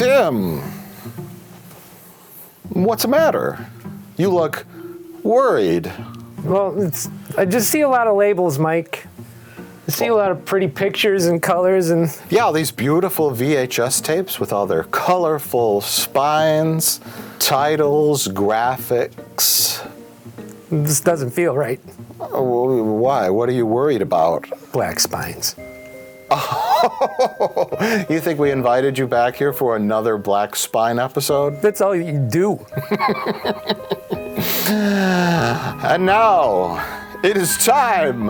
Tim, what's the matter? You look worried. Well, I just see a lot of labels, Mike. I see a lot of pretty pictures and colors and... Yeah, these beautiful VHS tapes with all their colorful spines, titles, graphics. This doesn't feel right. Oh, why? What are you worried about? Black spines. Oh, you think we invited you back here for another Black Spine episode? That's all you do. And now, it is time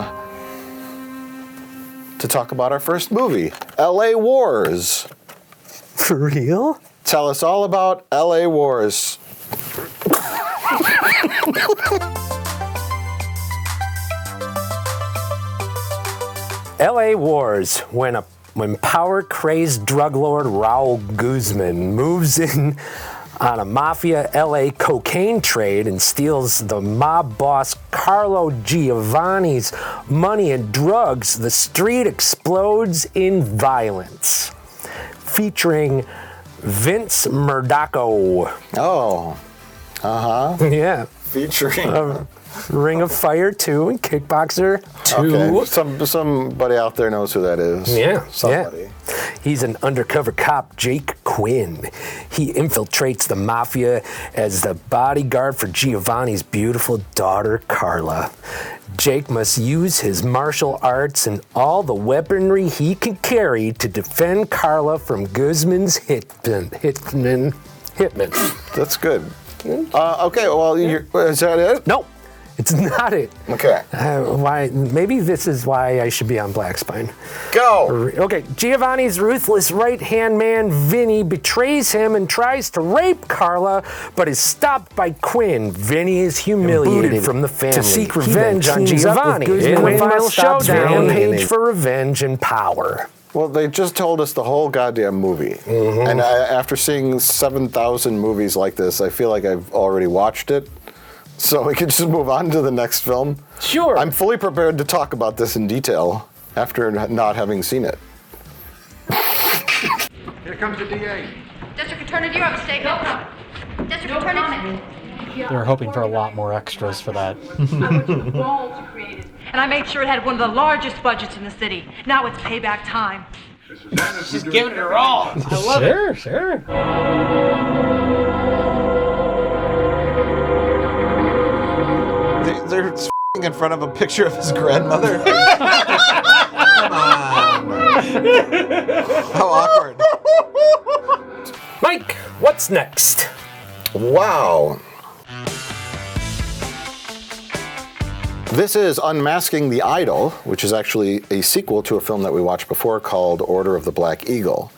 to talk about our first movie, L.A. Wars. For real? Tell us all about L.A. Wars. L.A. Wars, when power-crazed drug lord Raul Guzman moves in on a mafia L.A. cocaine trade and steals the mob boss Carlo Giovanni's money and drugs, the street explodes in violence. Featuring Vince Murdaco. Oh, uh-huh. Yeah. Featuring... Ring of Fire 2 and Kickboxer 2. Okay. Somebody out there knows who that is. Yeah, somebody. Yeah. He's an undercover cop, Jake Quinn. He infiltrates the mafia as the bodyguard for Giovanni's beautiful daughter, Carla. Jake must use his martial arts and all the weaponry he can carry to defend Carla from Guzman's hitmen. That's good. Okay, well, is that it? Nope. It's not it. Okay. Why? Maybe this is why I should be on Black Spine. Go! Okay, Giovanni's ruthless right-hand man, Vinny, betrays him and tries to rape Carla, but is stopped by Quinn. Vinny is humiliated from the family. To seek revenge on Giovanni. In the final showdown, rampage for revenge and power. Well, they just told us the whole goddamn movie. Mm-hmm. And after seeing 7,000 movies like this, I feel like I've already watched it. So we could just move on to the next film. Sure. I'm fully prepared to talk about this in detail after not having seen it. Here comes the DA. District Attorney, you're mistaken. No comment. District Attorney. They were hoping for a lot more extras for that. And I made sure it had one of the largest budgets in the city. Now it's payback time. She's giving it her all. I love it. Sure. They're in front of a picture of his grandmother. Come on. How awkward. Mike, what's next? Wow. This is Unmasking the Idol, which is actually a sequel to a film that we watched before called Order of the Black Eagle.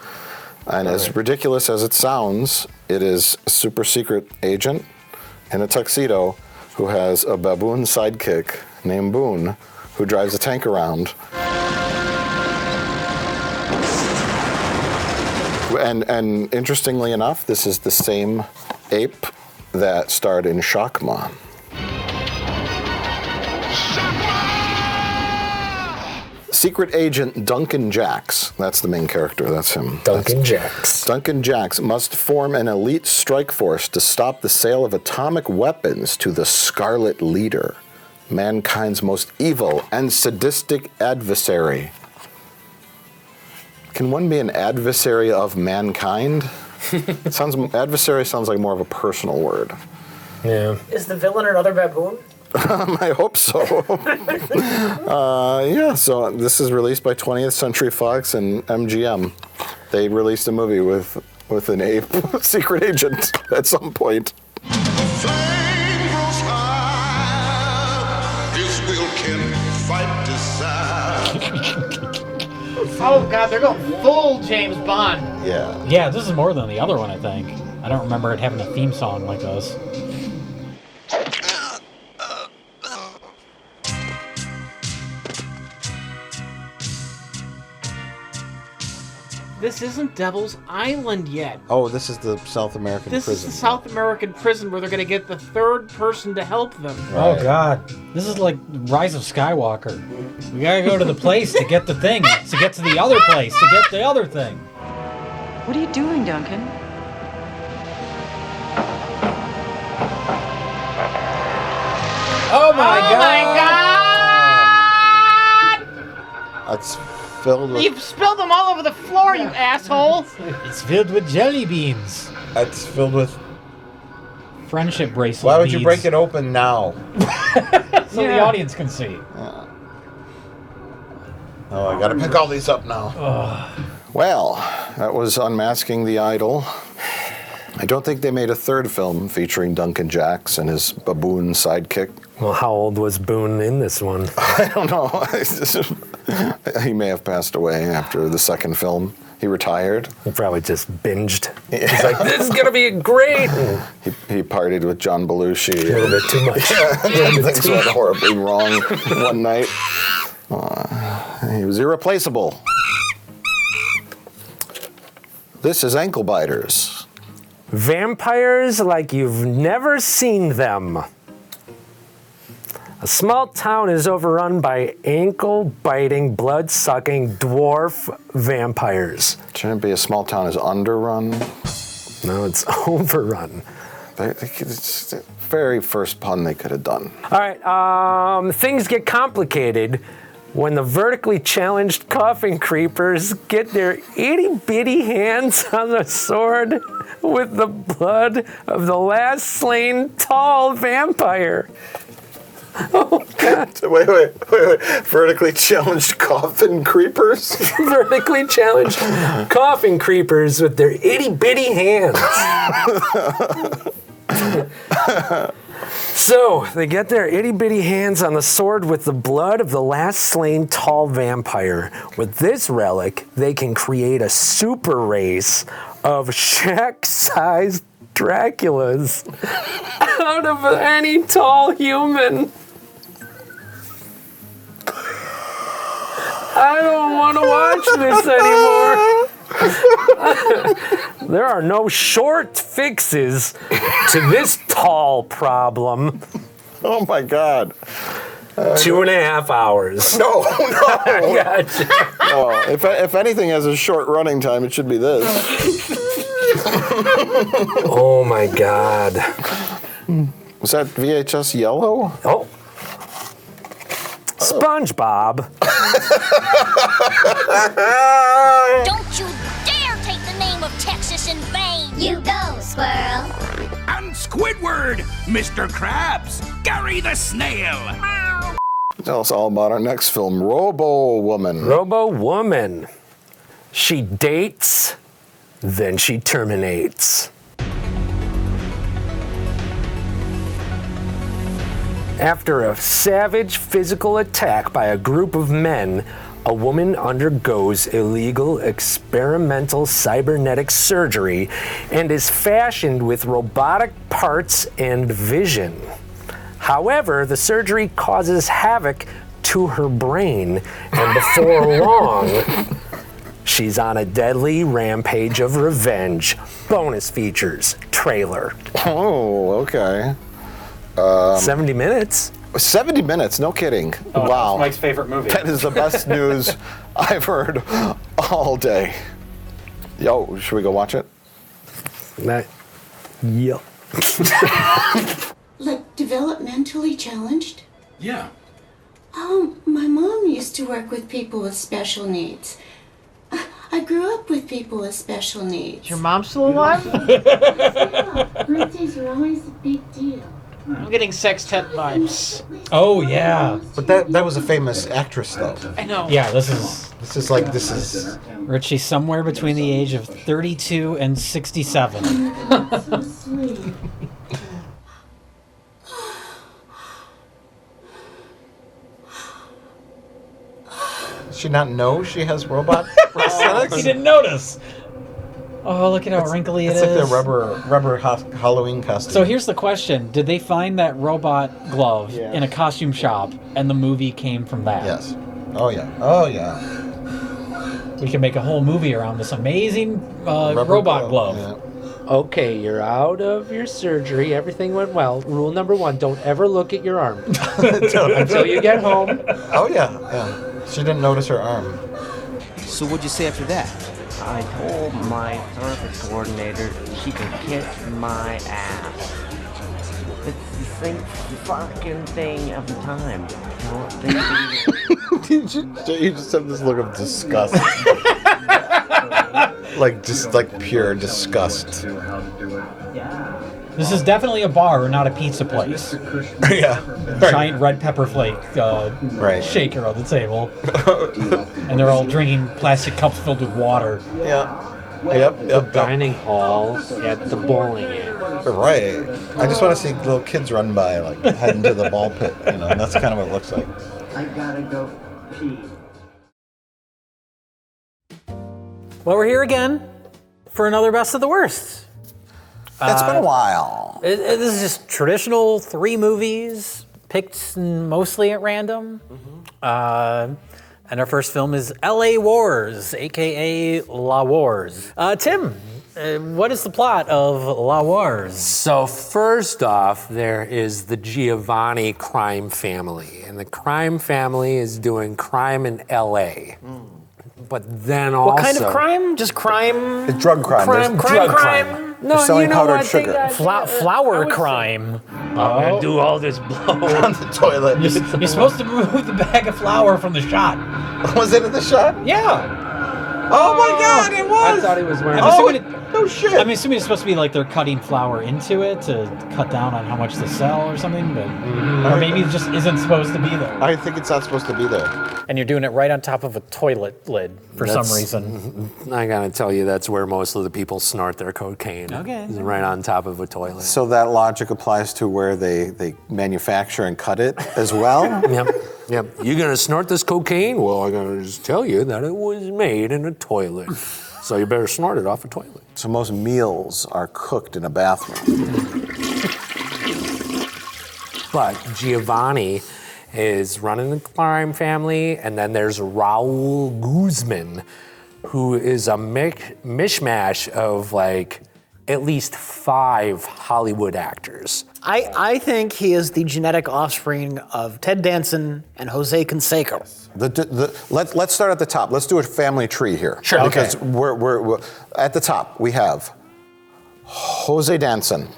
And as ridiculous as it sounds, it is a super secret agent in a tuxedo who has a baboon sidekick named Boone, who drives a tank around. And interestingly enough, this is the same ape that starred in Shakma. Secret Agent Duncan Jacks, that's the main character, that's him. Duncan Jacks. Duncan Jacks must form an elite strike force to stop the sale of atomic weapons to the Scarlet Leader, mankind's most evil and sadistic adversary. Can one be an adversary of mankind? Adversary sounds like more of a personal word. Yeah. Is the villain another baboon? I hope so. Yeah, so this is released by 20th Century Fox and MGM. They released a movie with an ape secret agent at some point. Oh God, they're going full James Bond. Yeah. Yeah, this is more than the other one, I think. I don't remember it having a theme song like this. This isn't Devil's Island yet. Oh, this is the South American prison. This is the South American prison where they're going to get the third person to help them. Right. Oh, God. This is like Rise of Skywalker. We gotta go to the place to get the thing, to get to the other place, to get the other thing. What are you doing, Duncan? Oh my god! It's filled with. You've spilled them all over the floor, you asshole! It's filled with jelly beans. It's filled with. Friendship bracelet. Why would you beads. break it open now? So the audience can see. Oh, I gotta pick all these up now. Well, that was Unmasking the Idol. I don't think they made a third film featuring Duncan Jacks and his baboon sidekick. Well, how old was Boone in this one? I don't know. He may have passed away after the second film. He retired. He probably just binged. He's like, this is gonna be great. He partied with John Belushi. A little bit too much. Things went horribly wrong one night. He was irreplaceable. This is Ankle Biters. Vampires like you've never seen them. A small town is overrun by ankle-biting, blood-sucking dwarf vampires. Shouldn't it be a small town is underrun? No, it's overrun. It's the very first pun they could have done. All right, things get complicated when the vertically challenged coffin creepers get their itty-bitty hands on the sword with the blood of the last slain tall vampire. Oh, God. Wait. Vertically challenged coffin creepers? Vertically challenged coffin creepers with their itty-bitty hands. So, they get their itty-bitty hands on the sword with the blood of the last slain tall vampire. With this relic, they can create a super race of Shaq-sized Draculas out of any tall human. I don't want to watch this anymore. There are no short fixes to this tall problem. Oh my God. 2.5 hours. No. Gotcha. Oh, if anything has a short running time, it should be this. Oh my God. Was that VHS yellow? Oh. SpongeBob. Don't you dare take the name of Texas in vain! You go, Squirrel! And Squidward, Mr. Krabs, Gary the Snail. Tell us all about our next film, Robo Woman. Robo Woman. She dates, then she terminates. After a savage physical attack by a group of men, a woman undergoes illegal experimental cybernetic surgery and is fashioned with robotic parts and vision. However, the surgery causes havoc to her brain, and before long, she's on a deadly rampage of revenge. Bonus features, trailer. Oh, okay. 70 minutes. 70 minutes, no kidding. Oh, Wow. That's Mike's favorite movie. That is the best news I've heard all day. Yo, should we go watch it? Yep. Like developmentally challenged? Yeah. My mom used to work with people with special needs. I grew up with people with special needs. Is your mom still alive? Birthdays are always a big deal. I'm getting sextet vibes. Oh, yeah. But that was a famous actress, though. I know. Yeah, this is This is. Richie somewhere between the age of 32 and 67. So sweet. Does she not know she has robot He prosthetics? didn't notice. Oh, look at how wrinkly it is. It's like the rubber Halloween costume. So here's the question. Did they find that robot glove in a costume shop and the movie came from that? Yes. Oh, yeah. Oh, yeah. We can make a whole movie around this amazing robot glove. Yeah. Okay, you're out of your surgery. Everything went well. Rule number 1, don't ever look at your arm until you get home. Oh, yeah. She didn't notice her arm. So what'd you say after that? I told my therapist coordinator she could kiss my ass. It's think fucking thing of the time. You just have this look of disgust. like pure disgust. This is definitely a bar, not a pizza place. Yeah. Giant red pepper flake shaker on the table. And they're all drinking plastic cups filled with water. Yeah. Yep. Dining hall at the bowling alley. Right. I just want to see little kids run by, like, heading to the ball pit, and that's kind of what it looks like. I gotta go pee. Well, we're here again for another Best of the Worst. It's been a while. This is just traditional 3 movies, picked mostly at random. And our first film is L.A. Wars, a.k.a. La Wars. Tim, what is the plot of La Wars? So first off, there is the Giovanni crime family. And the crime family is doing crime in L.A. But then also... What kind of crime? Just crime? It's drug crime. Crime. No, selling powdered what? sugar. Flower crime. I'm gonna do all this blow on the toilet. You're supposed to remove the bag of flour from the shot. Was it in the shot? Yeah. Oh my God, it was! I thought he was wearing... No shit! I'm assuming it's supposed to be like they're cutting flour into it to cut down on how much to sell or something, but or maybe it just isn't supposed to be there. I think it's not supposed to be there. And you're doing it right on top of a toilet lid for some reason. I gotta tell you, that's where most of the people snort their cocaine. Okay. Is right on top of a toilet. So that logic applies to where they manufacture and cut it as well? Yep. You gonna snort this cocaine? Well, I gotta just tell you that it was made in a toilet. So you better snort it off a toilet. So most meals are cooked in a bathroom. But Giovanni is running the crime family, and then there's Raul Guzman, who is a mishmash of like at least 5 Hollywood actors. I think he is the genetic offspring of Ted Danson and Jose Canseco. Let's start at the top. Let's do a family tree here. Sure. Because we're at the top. We have Jose Danson,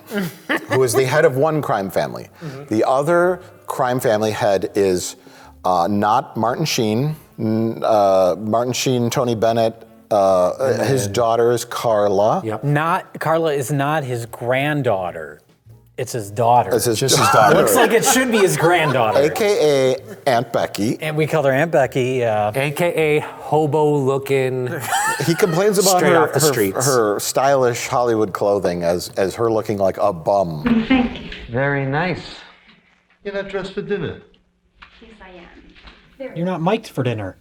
who is the head of one crime family. The other crime family head is not Martin Sheen. Martin Sheen, Tony Bennett. His daughter is Carla. Yep. Carla is not his granddaughter. It's his daughter. It's just his daughter. Looks like it should be his granddaughter. AKA Aunt Becky. And we call her Aunt Becky. AKA hobo-looking. He complains about straight off the streets. her stylish Hollywood clothing as her looking like a bum. Very nice. You're not dressed for dinner. Yes, I am. You're not mic'd for dinner.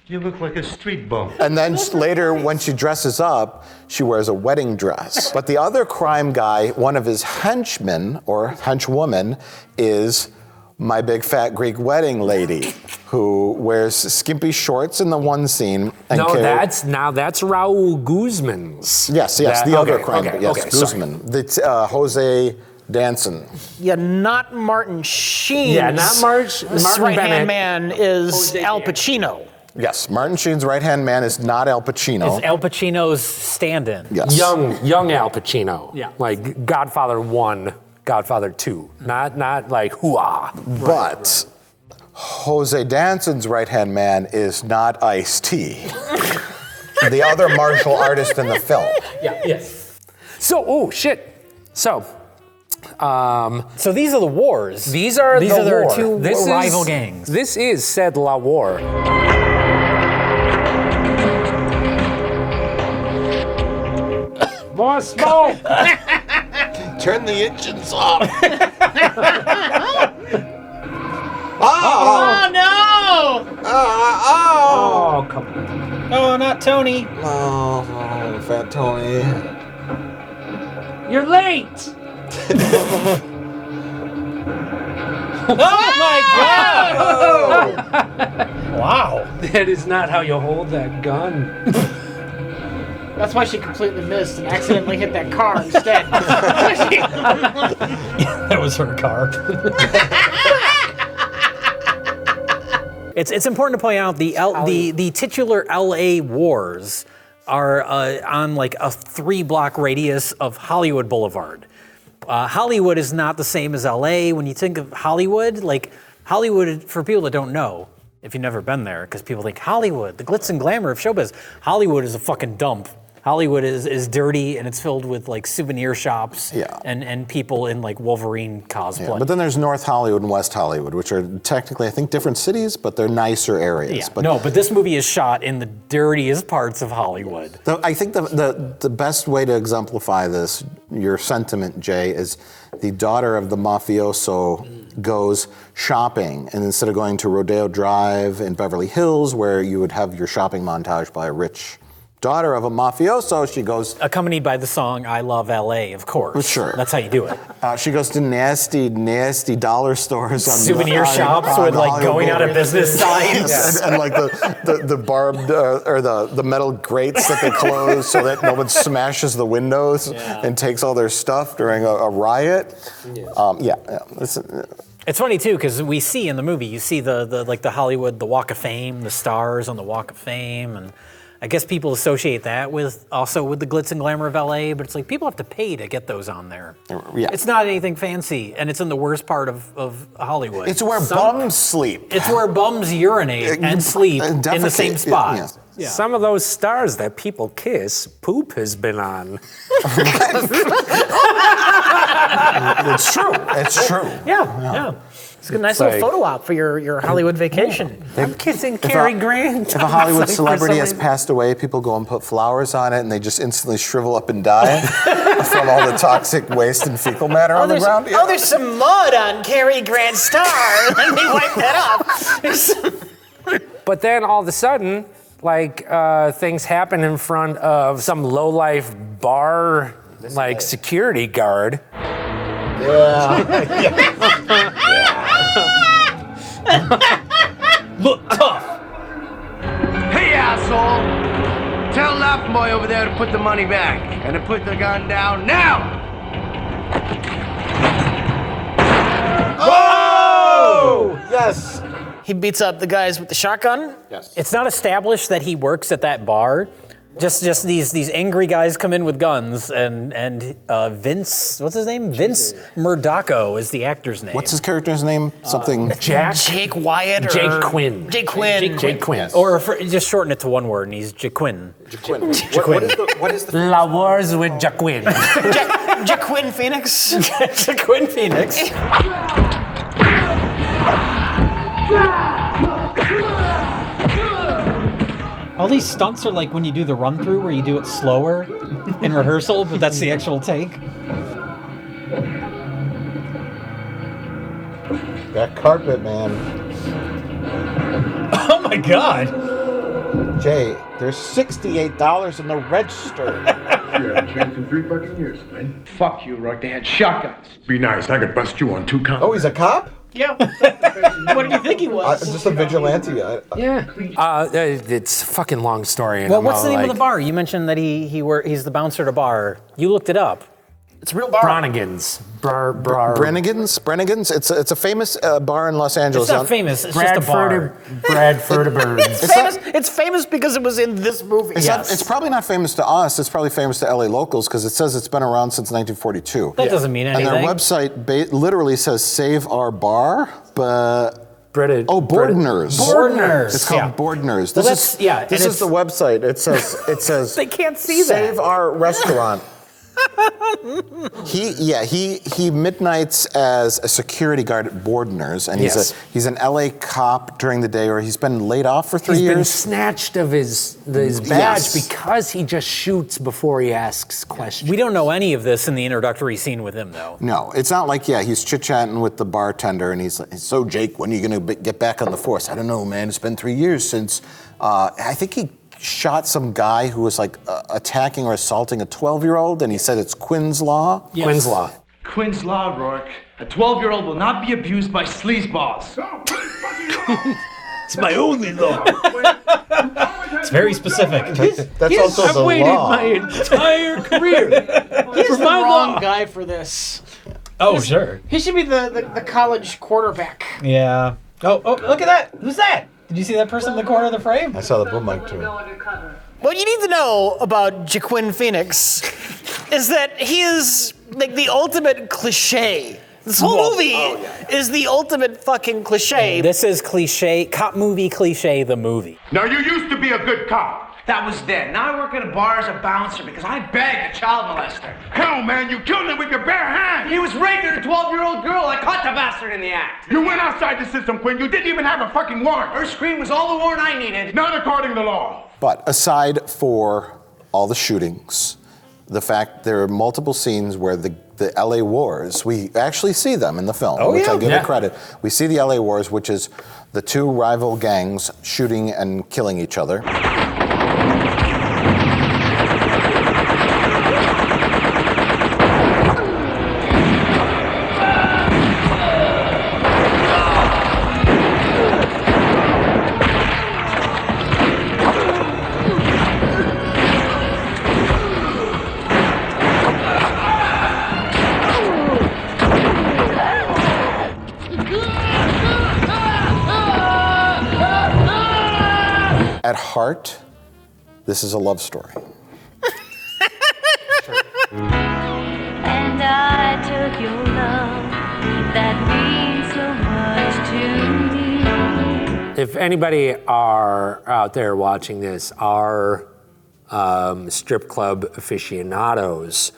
You look like a street bum. And then later, when she dresses up, she wears a wedding dress. But the other crime guy, one of his henchmen or henchwoman, is my big fat Greek wedding lady, who wears skimpy shorts in the one scene. And that's Raul Guzman's. Yes, the other crime guy. Yes, Guzman. Jose Danson. Yeah, not Martin Sheen. Yeah, not Martin right-hand Bennett. man is Al Pacino. Yes, Martin Sheen's right-hand man is not Al Pacino. It's Al Pacino's stand-in. Yes. Young Al Pacino. Yeah. Like Godfather 1, Godfather 2. Not like hoo-ah. But Jose Danson's right-hand man is not Ice-T. The other martial artist in the film. Yeah, yes. So these are the wars. These are their war. two rival gangs. This is said La War. More smoke! Turn the engines off. Oh no! Oh, come on. Oh, not Tony. Oh, fat Tony. You're late! Oh my God! Wow. That is not how you hold that gun. That's why she completely missed and accidentally hit that car instead. That was her car. It's important to point out the titular LA wars are on like a 3-block radius of Hollywood Boulevard. Hollywood is not the same as LA. When you think of Hollywood, like Hollywood, for people that don't know, if you've never been there, because people think Hollywood, the glitz and glamour of showbiz. Hollywood is a fucking dump. Hollywood is dirty and it's filled with like souvenir shops and people in like Wolverine cosplay. Yeah, but then there's North Hollywood and West Hollywood, which are technically, I think, different cities, but they're nicer areas. Yeah. But this movie is shot in the dirtiest parts of Hollywood. I think the best way to exemplify this, your sentiment, Jay, is the daughter of the mafioso goes shopping, and instead of going to Rodeo Drive in Beverly Hills, where you would have your shopping montage by a rich daughter of a mafioso, she goes... Accompanied by the song, I Love L.A., of course. Sure. That's how you do it. She goes to nasty dollar stores. Souvenir shops with like going out of business signs. and like the barbed, or the metal grates that they close so that no one smashes the windows and takes all their stuff during a riot. It's funny too, because we see in the movie, you see the Hollywood, the Walk of Fame, the stars on the Walk of Fame, and I guess people associate that with the glitz and glamour of LA, but it's like people have to pay to get those on there. Yeah. It's not anything fancy, and it's in the worst part of Hollywood. It's where bums sleep. It's where bums urinate and sleep in the same spot. Yeah. Some of those stars that people kiss, poop has been on. It's true. It's true. Yeah. It's a nice little photo op for your Hollywood vacation. I'm kissing Cary Grant. If a Hollywood celebrity has passed away, people go and put flowers on it, and they just instantly shrivel up and die from all the toxic waste and fecal matter on the ground. Oh, there's some mud on Cary Grant's star. Let me wipe that off. But then all of a sudden, like things happen in front of some lowlife bar, like security guard. Look tough. Hey, asshole! Tell Laugh Boy over there to put the money back and to put the gun down now. Oh! Yes. He beats up the guys with the shotgun. Yes. It's not established that he works at that bar. Just these angry guys come in with guns, and Vince, what's his name? Vince Murdaco is the actor's name. What's his character's name? Something. Jake Wyatt or Jake Quinn. Jake Quinn. Jake Quinn. Yes. Or just shorten it to one word, and he's Jaquin. What is the La Wars with Jaquin. Jaquin Phoenix. Jaquin Phoenix. All these stunts are like when you do the run through where you do it slower in rehearsal, but that's the actual take. That carpet, man. Oh my god! Jay, there's $68 in the register. Yeah, changed in 3 fucking years, man. Fuck you, Rourke. They had shotguns. Be nice, I could bust you on 2 counts. Oh, he's a cop? Yeah. What did you think he was? Just a vigilante. It's a fucking long story. And Well, what's the name of the bar? You mentioned that he's the bouncer at a bar. You looked it up. It's a real bar. Bronigan's. Brennigans? It's a famous bar in Los Angeles. It's not famous. It's just a bar. Bradford Birds. It's famous because it was in this movie. It's probably not famous to us. It's probably famous to LA locals because it says it's been around since 1942. That doesn't mean anything. And their website literally says "Save Our Bar," but Bordner's. Bordner's. It's called Bordner's. Well, This is the website. It says They can't see that. Save Our Restaurant. He midnights as a security guard at Bordner's, and he's an LA cop during the day, or he's been laid off for 3 years. He's been snatched of his badge because he just shoots before he asks questions. We don't know any of this in the introductory scene with him, though. No, it's not like, he's chit-chatting with the bartender, and he's like, so Jake, when are you going to get back on the force? I don't know, man. It's been 3 years since, I think he shot some guy who was like attacking or assaulting a 12-year-old, and he said it's Quinn's Law. Yes. Quinn's Law. Quinn's Law, Rourke. A 12-year-old will not be abused by sleazeballs. It's my only law. It's very specific. That's also the law. My entire career. He's the wrong guy for this. Oh, sure. He should be the college quarterback. Yeah. Oh, look at that. Who's that? Did you see that person in the corner of the frame? I saw the boom mic too. What you need to know about Joaquin Phoenix is that he is like the ultimate cliche. This whole movie is the ultimate fucking cliche. This is cliche, cop movie cliche, the movie. Now, you used to be a good cop. That was then. Now I work in a bar as a bouncer because I bagged a child molester. Hell, man, you killed him with your bare hands. He was raping a 12-year-old girl. I caught the bastard in the act. You went outside the system, Quinn. You didn't even have a fucking warrant. Her scream was all the warrant I needed. Not according to law. But aside for all the shootings, the fact there are multiple scenes where the LA Wars, we actually see them in the film, which I give it credit. We see the LA Wars, which is the two rival gangs shooting and killing each other. At heart, this is a love story. And I took your love that means so much to me. If anybody are out there watching this are strip club aficionados,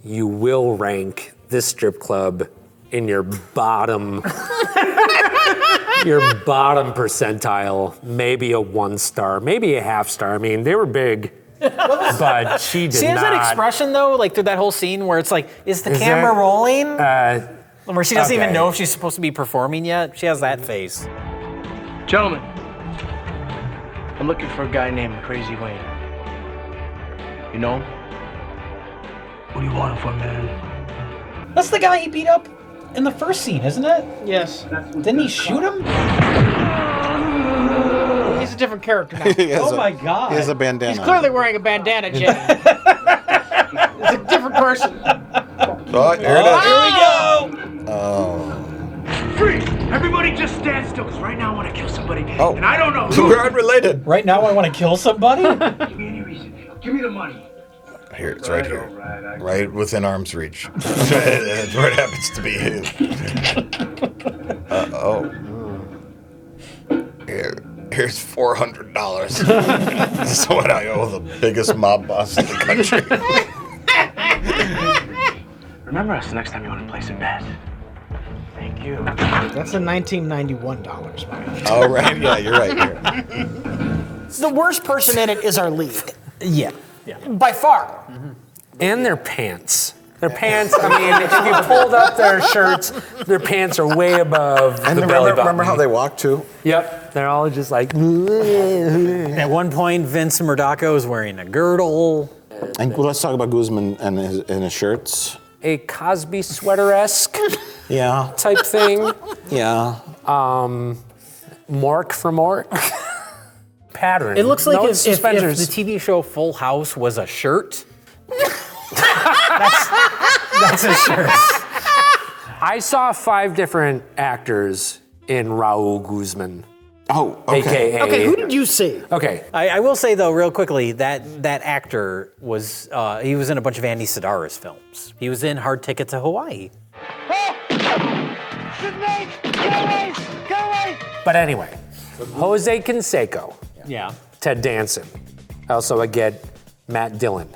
you will rank this strip club in your bottom percentile, maybe a 1 star, maybe a half star. I mean, they were big, but she did not. She has that expression though, like through that whole scene where it's like, is the camera rolling? Where she doesn't even know if she's supposed to be performing yet. She has that face. Gentlemen, I'm looking for a guy named Crazy Wayne. You know him? What do you want him for, man? That's the guy he beat up in the first scene, isn't it? Yes. Didn't he shoot him? He's a different character now. Oh my God. He has a bandana. He's clearly wearing a bandana, Jay. He's a different person. Oh, here it is. Here we go. Oh. Freeze! Everybody just stand still, because right now I want to kill somebody. Oh. And I don't know We're unrelated. Right now I want to kill somebody? Give me any reason. Give me the money. Here, it's right here. Right within arm's reach. That's where it happens to be. Here's $400. This is what I owe the biggest mob boss in the country. Remember us the next time you want to place a bet. Thank you. That's a $1991, Mike. Oh, right. Yeah, you're right. The worst person in it is our lead. Yeah. By far. And their pants. Their pants, I mean, if you pulled up their shirts, their pants are way above the belly button. Remember how they walk too? Yep, they're all just like... At one point, Vince Murdaco is wearing a girdle. And let's talk about Guzman and his shirts. A Cosby sweater-esque type thing. Yeah. Mork for Mork. Pattern. It looks like No if the suspenders. TV show Full House was a shirt. That's a shirt. I saw 5 different actors in Raul Guzman. Oh, okay. AKA. Okay, who did you see? Okay. I will say though, real quickly, that actor was he was in a bunch of Andy Sedaris films. He was in Hard Ticket to Hawaii. But anyway, Jose Canseco. Yeah. Ted Danson. Also, I get Matt Dillon.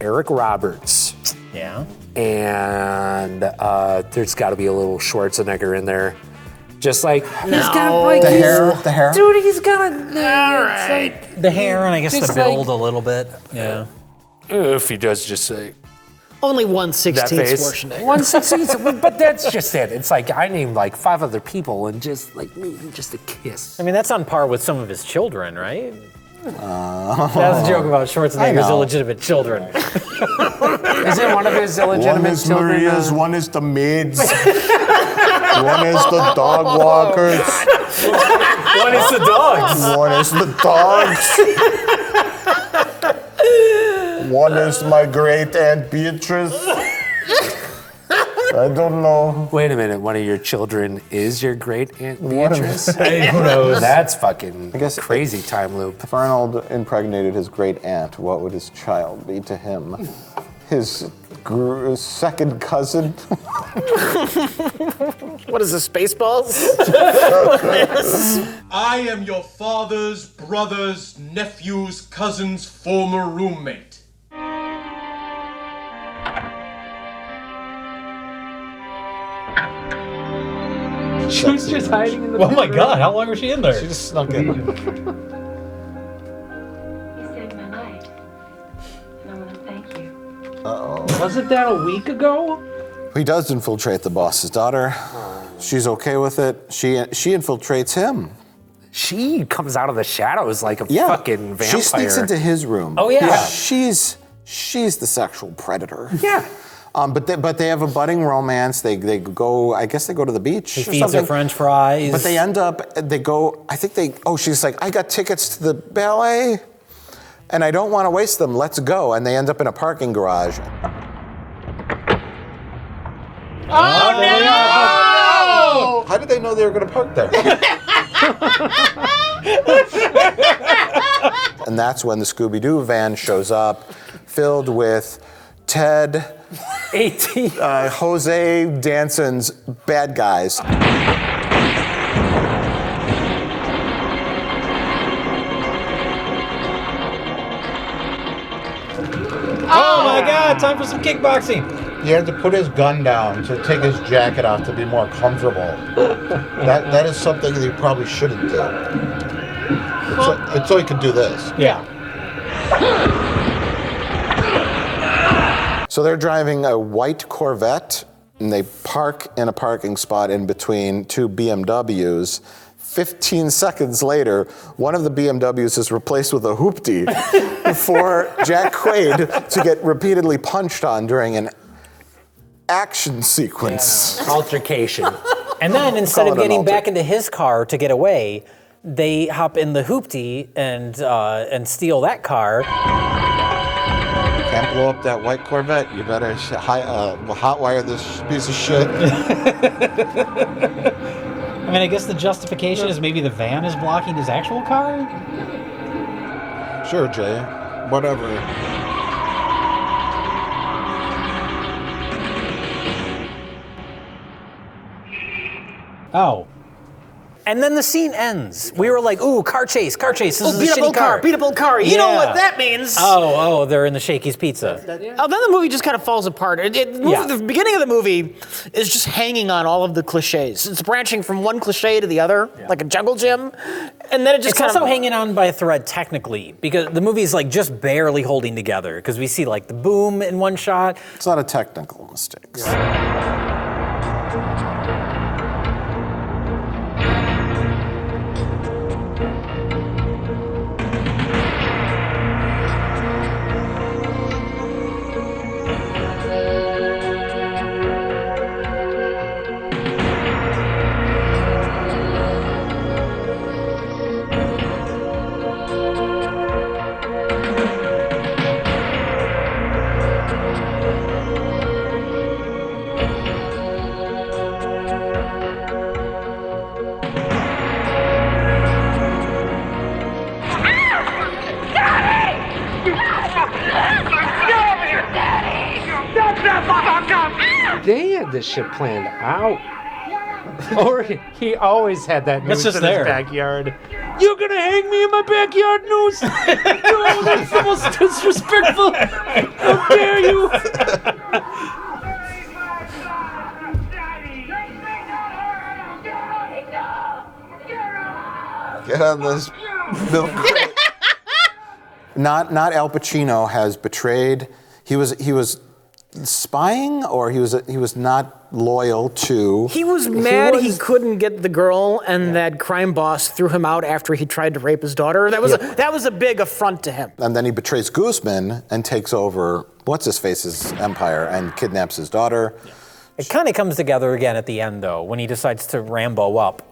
Eric Roberts. Yeah. And there's got to be a little Schwarzenegger in there. Just like he's got The hair. Dude, he's got a The hair and I guess Just the build like- a little bit. Yeah. if he does just say Only that 1/16 face. Schwarzenegger. 1/16, but that's just it. It's like I named like 5 other people and just like maybe just a kiss. I mean, that's on par with some of his children, right? That was a joke about Schwarzenegger's know. illegitimate children. Is it one of his illegitimate children? one is the maids, one is the dog walkers, One is the dogs. one is the dogs, one is my great Aunt Beatrice. I don't know. Wait a minute, one of your children is your great Aunt Beatrice? Hey, who knows? That's fucking I guess crazy time loop. If Arnold impregnated his great aunt, what would his child be to him? His second cousin? What is this, Spaceballs? I am your father's brother's nephew's cousin's former roommate. She was just hiding in the Oh my god, how long was she in there? She just snuck in. You saved my life. And I want to thank you. Uh-oh. Wasn't that a week ago? He does infiltrate the boss's daughter. She's okay with it. She infiltrates him. She comes out of the shadows like a fucking vampire. She sneaks into his room. Oh, yeah. She's the sexual predator. Yeah. But they have a budding romance. They go, I guess they go to the beach. He feeds her French fries. But she's like, I got tickets to the ballet and I don't want to waste them. Let's go. And they end up in a parking garage. Oh, no! How did they know they were going to park there? And that's when the Scooby-Doo van shows up, filled with Ted, 18. Jose Danson's bad guys. Oh my god, time for some kickboxing. He had to put his gun down to take his jacket off to be more comfortable. That is something that he probably shouldn't do. It's so he could do this. Yeah. So they're driving a white Corvette, and they park in a parking spot in between two BMWs. 15 seconds later, one of the BMWs is replaced with a hoopty for Jack Quaid to get repeatedly punched on during an action sequence. Altercation. And then instead of Call it an getting back into his car to get away, they hop in the hoopty and steal that car. Can't blow up that white Corvette. You better hotwire this piece of shit. I mean, I guess the justification is maybe the van is blocking his actual car? Sure, Jay. Whatever. Oh. And then the scene ends. We were like, ooh, car chase. This is a beat up shitty old car, beat up old car. You know what that means. Oh, they're in the Shakey's Pizza. Oh, then the movie just kind of falls apart. The beginning of the movie is just hanging on all of the cliches. It's branching from one cliche to the other, like a jungle gym. And then it just it's kind also of hanging on by a thread technically, because the movie's like just barely holding together, because we see like the boom in one shot. It's not a technical mistake. They had this shit planned out. Or he always had that noose in his backyard. You're gonna hang me in my backyard, noose? No, that's the most disrespectful. How dare you? Get on this milk crate. Not Al Pacino has betrayed. He was spying, or he was not loyal to. He was mad he couldn't get the girl, and that crime boss threw him out after he tried to rape his daughter. That was a big affront to him. And then he betrays Guzman and takes over what's-his-face's empire and kidnaps his daughter. It kind of comes together again at the end, though, when he decides to Rambo up.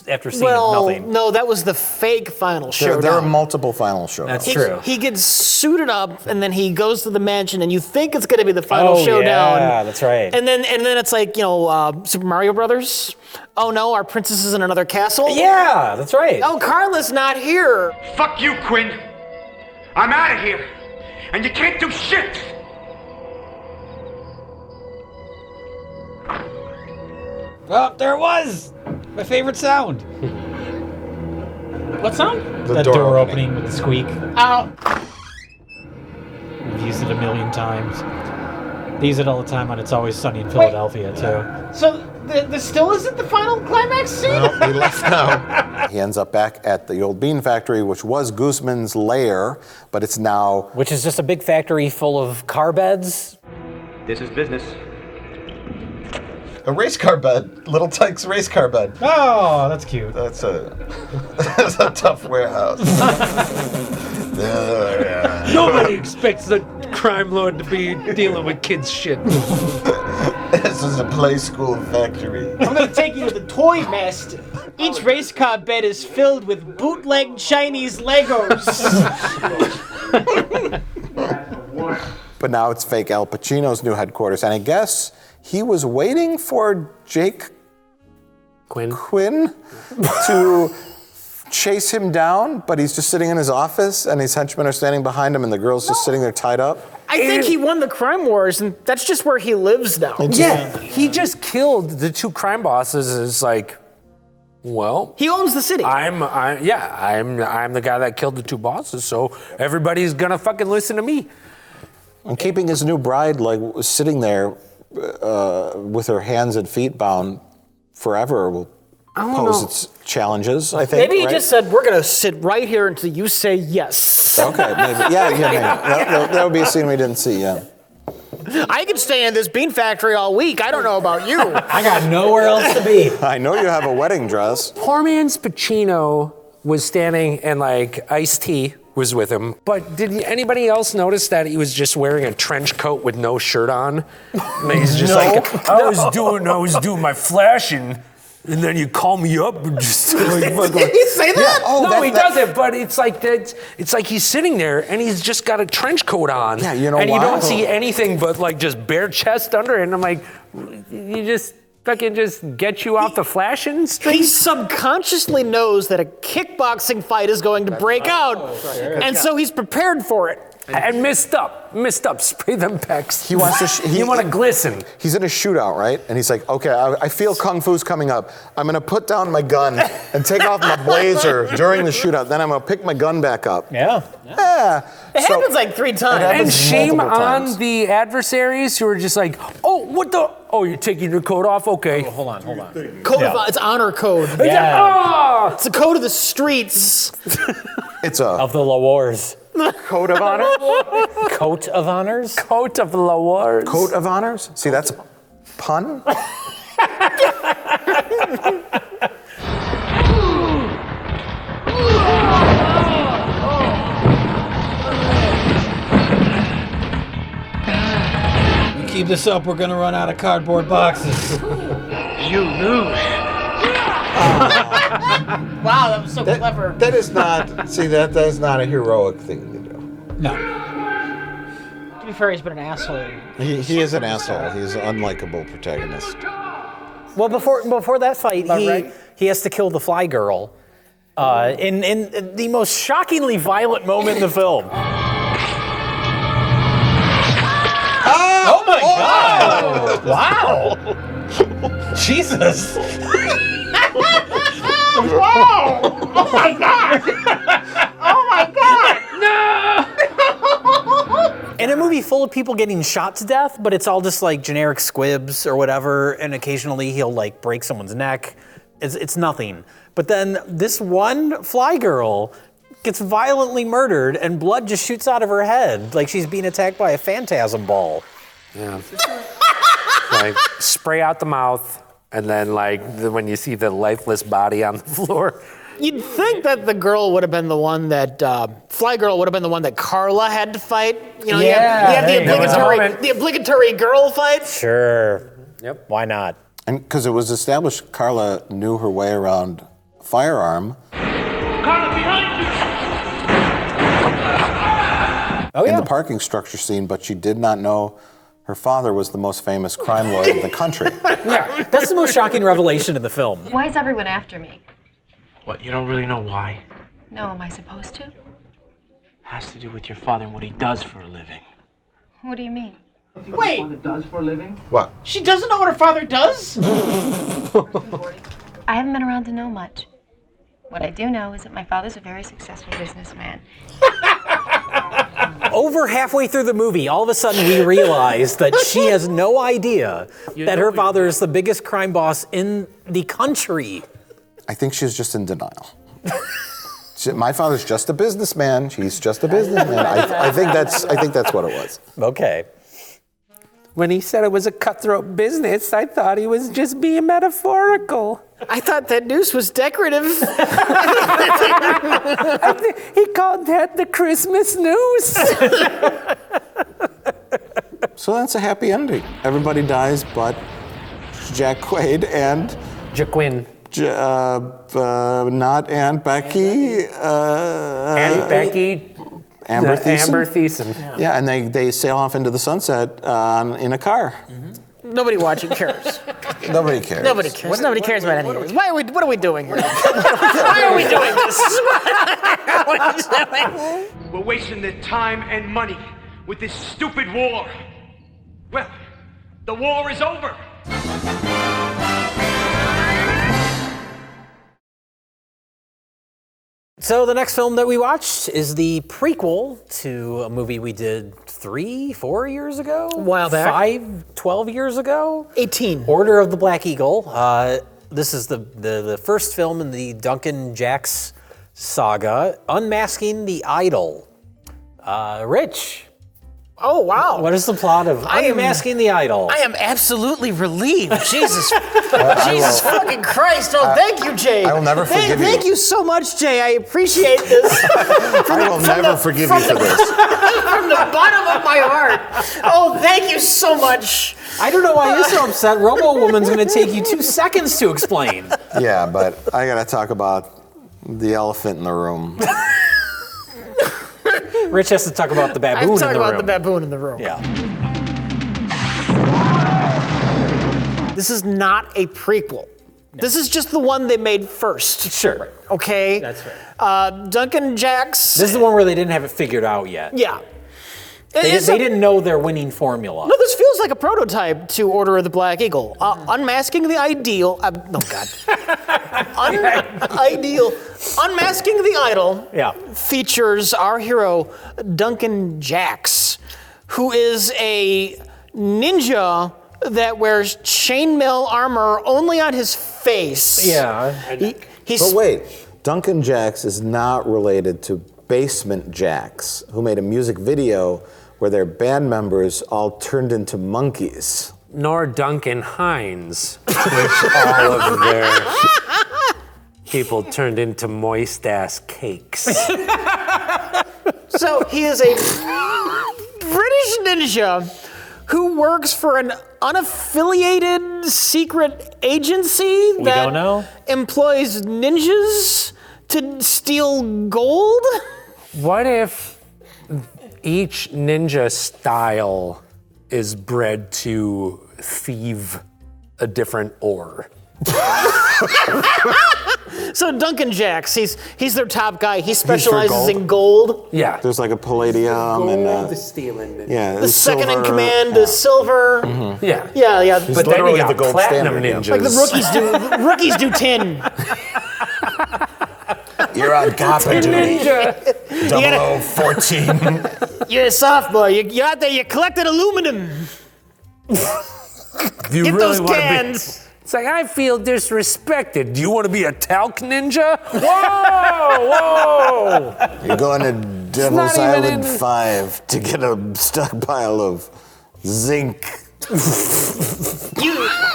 after seeing Well, nothing. no, that was the fake final showdown. There are multiple final showdowns. That's true. He gets suited up, and then he goes to the mansion, and you think it's going to be the final showdown. Yeah, that's right. And then it's like, Super Mario Brothers. Oh no, our princess is in another castle. Yeah, that's right. Oh, Carla's not here. Fuck you, Quinn. I'm out of here. And you can't do shit. Oh, there it was! My favorite sound. What sound? The That door door opening. opening with the squeak. Ow. We've used it a million times. They use it all the time on It's Always Sunny in Philadelphia, too. So this still isn't the final climax scene? He left now. He ends up back at the old bean factory, which was Guzman's lair, but it's now... Which is just a big factory full of car beds. This is business. A race car bed. Little Tyke's race car bed. Oh, that's cute. That's a tough warehouse. Yeah. Nobody expects the crime lord to be dealing with kids' shit. This is a play school factory. I'm gonna take you to the toy master. Each race car bed is filled with bootleg Chinese Legos. But now it's fake Al Pacino's new headquarters, and I guess he was waiting for Jake Quinn to chase him down, but he's just sitting in his office, and his henchmen are standing behind him, and the girl's just sitting there tied up. I think he won the crime wars, and that's just where he lives now. Yeah, he just killed the two crime bosses. It's like, well, he owns the city. I'm the guy that killed the two bosses, so everybody's gonna fucking listen to me. And keeping his new bride like sitting there with her hands and feet bound forever will pose its challenges, I think. Maybe he right? just said, we're going to sit right here until you say yes. Okay, maybe. Yeah, maybe. That would be a scene we didn't see, yeah. I could stay in this bean factory all week. I don't know about you. I got nowhere else to be. I know you have a wedding dress. Poor man's Pacino was standing and like Ice-T was with him. But did anybody else notice that he was just wearing a trench coat with no shirt on? And he's just like, I was doing my flashing. And then you call me up and just like, Did he say that? Yeah. Oh, no, he doesn't. But it's like that. It's like he's sitting there and he's just got a trench coat on. Yeah, you know and why? you don't see anything but like just bare chest under it. And I'm like, you just fucking just get you off the flashing street. He subconsciously knows that a kickboxing fight is going to break out, and so he's prepared for it. And missed up. Spray them pecs. He wants to. You want to glisten. He's in a shootout, right? And he's like, okay, I feel kung fu's coming up. I'm gonna put down my gun and take off my blazer during the shootout. Then I'm gonna pick my gun back up. Yeah. It happens like 3 times. And shame multiple on times. the adversaries who are just like, oh, what the? Oh, you're taking your coat off? Okay. Oh, hold on. Code of, it's honor code. Yeah. It's a code of the streets. It's a Of the La Wars. code of honor. Coat of honors? Coat of La Wars. Coat of honors. See, that's a pun. We keep this up, we're gonna run out of cardboard boxes. You lose. Wow, that was so clever. That is not. See, that is not a heroic thing to do. No. To be fair, he's been an asshole. He is an asshole. He's an unlikable protagonist. Well, before that fight, he has to kill the fly girl in the most shockingly violent moment in the film. Oh my god! Wow! Jesus! Wow! Oh my god! Oh my god! No! In a movie full of people getting shot to death, but it's all just like generic squibs or whatever, and occasionally he'll like break someone's neck. It's nothing. But then this one fly girl gets violently murdered and blood just shoots out of her head like she's being attacked by a phantasm ball. Yeah. Like spray out the mouth, and then like when you see the lifeless body on the floor. You'd think that the girl would have been the one that, Fly Girl would have been the one that Carla had to fight. You know, you have the obligatory girl fight. Sure. Yep. Why not? And because it was established, Carla knew her way around firearm. Carla, behind you! In the parking structure scene, but she did not know her father was the most famous crime lord in the country. Yeah, that's the most shocking revelation in the film. Why is everyone after me? What, you don't really know why? No, am I supposed to? Has to do with your father and what he does for a living. What do you mean? Wait, What he does for a living? What? she doesn't know what her father does? I haven't been around to know much. What I do know is that my father's a very successful businessman. Over halfway through the movie, all of a sudden we realize that she has no idea that her father is the biggest crime boss in the country. I think she's just in denial. My father's just a businessman. He's just a businessman. I think that's what it was. Okay. When he said it was a cutthroat business, I thought he was just being metaphorical. I thought that noose was decorative. He called that the Christmas noose. So that's a happy ending. Everybody dies but Jack Quaid and Jaquin. not Aunt Becky. Aunt Becky. Amber Thiessen. Amber Thiessen. Yeah, and they sail off into the sunset in a car. Nobody watching cares. Nobody cares. Nobody cares. Nobody cares about any of this. What are we doing here? Why are we doing this? We're wasting the time and money with this stupid war. Well, the war is over. So the next film that we watched is the prequel to a movie we did 3-4 years ago? A while back. 12 years ago? 18. Order of the Black Eagle. This is the first film in the Duncan Jacks saga, Unmasking the Idol. Rich. Oh, wow. What is the plot of Unmasking the Idol? I am absolutely relieved. Jesus. Jesus fucking Christ. Oh, thank you, Jay. I will never forgive you. Thank you so much, Jay. I appreciate this. I will never forgive you for this. From the bottom of my heart. Oh, thank you so much. I don't know why you're so upset. Robo Woman's going to take you 2 seconds to explain. Yeah, but I got to talk about the elephant in the room. Rich has to talk about the baboon in the room. I'm talking about the baboon in the room. Yeah. This is not a prequel. No. This is just the one they made first. Sure. Okay? That's right. Duncan Jacks. This is the one where they didn't have it figured out yet. Yeah. They didn't know their winning formula. No, this feels like a prototype to Order of the Black Eagle. Unmasking the Ideal. Oh, God. Unmasking the Idol features our hero, Duncan Jacks, who is a ninja that wears chainmail armor only on his face. Yeah. But wait, Duncan Jacks is not related to Basement Jacks, who made a music video where their band members all turned into monkeys. Nor Duncan Hines, which all of their people turned into moist-ass cakes. So he is a British ninja who works for an unaffiliated secret agency that employs ninjas to steal gold? What if each ninja style is bred to thieve a different ore? So Duncan Jacks, he's their top guy. He specializes in gold. Yeah. There's like a palladium and stealing. yeah. The second in command is silver. Mm-hmm. Yeah. Yeah. He's but then you literally got the gold platinum standard. ninjas. Like the rookies do tin. You're on copper duty. 0014. You're a sophomore. You're out there. You're collecting aluminum. You Get really those wanna cans. It's like, I feel disrespected. Do you want to be a talc ninja? Whoa! You're going to Devil's not even Island 5 to get a stockpile of zinc.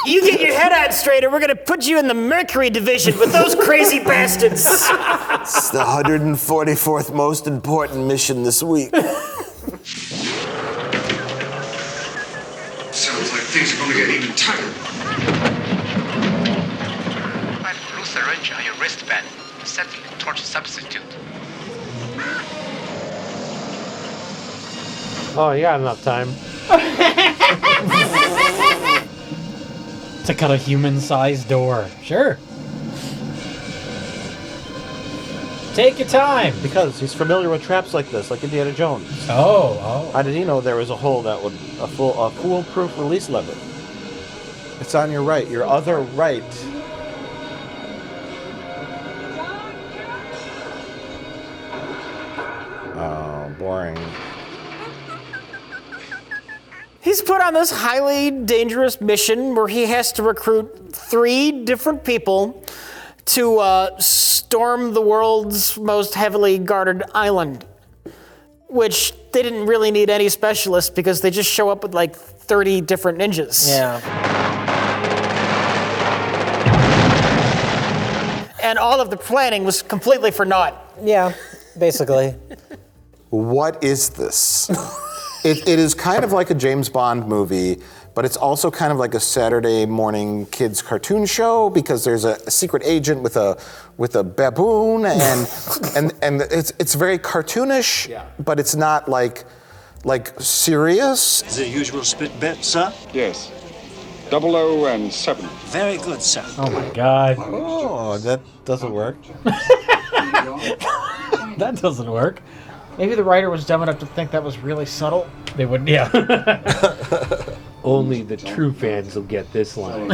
You get your head on straight, or we're gonna put you in the Mercury division with those crazy bastards. It's the 144th most important mission this week. Sounds like things are going to get even tighter. That blue syringe on your wristband accepting a torture substitute. Oh, you got enough time. To cut a human-sized door. Sure. Take your time. Because he's familiar with traps like this, like Indiana Jones. Oh. How did he know there was a hole that would a foolproof release lever? It's on your right, your other right. Oh, boring. He's put on this highly dangerous mission where he has to recruit 3 different people to storm the world's most heavily guarded island, which they didn't really need any specialists because they just show up with like 30 different ninjas. Yeah. And all of the planning was completely for naught. Yeah, basically. What is this? It is kind of like a James Bond movie, but it's also kind of like a Saturday morning kids cartoon show because there's a secret agent with a baboon and it's very cartoonish, but it's not like serious. Is it a usual split bet, sir? Yes. 00 and 7. Very good, sir. Oh my God. Oh, that doesn't work. That doesn't work. Maybe the writer was dumb enough to think that was really subtle. They wouldn't. Yeah. Only the true fans will get this line.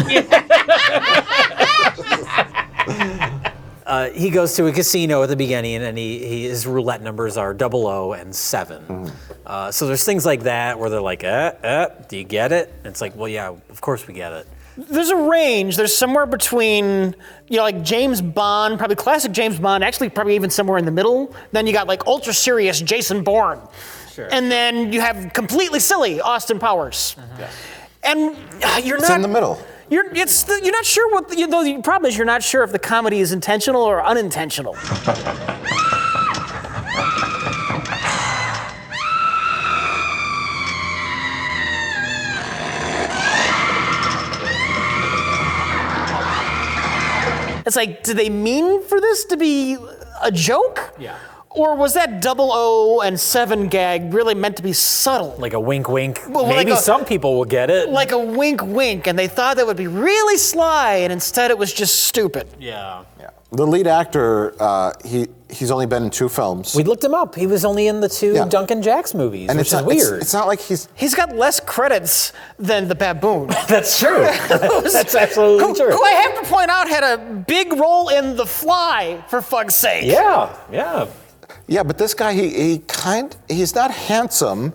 He goes to a casino at the beginning, and his roulette numbers are 00 and 7. So there's things like that where they're like, do you get it? And it's like, well, yeah, of course we get it. There's a range. There's somewhere between, like James Bond, probably classic James Bond, actually probably even somewhere in the middle. Then you got like ultra serious Jason Bourne. Sure. And then you have completely silly Austin Powers. And you're not... It's in the middle. You're not sure what... The problem is you're not sure if the comedy is intentional or unintentional. It's like, did they mean for this to be a joke? Yeah. Or was that 00 and 7 gag really meant to be subtle? Like a wink, wink. Well, Maybe like some people will get it. Like a wink, wink, and they thought that would be really sly, and instead it was just stupid. Yeah. The lead actor, he's only been in 2 films. We looked him up. He was only in the 2 Duncan Jacks movies, and which is weird. It's not like he's got less credits than the baboon. That's true. That's absolutely true. Who I have to point out had a big role in The Fly, for fuck's sake. Yeah. Yeah, but this guy, he's not handsome.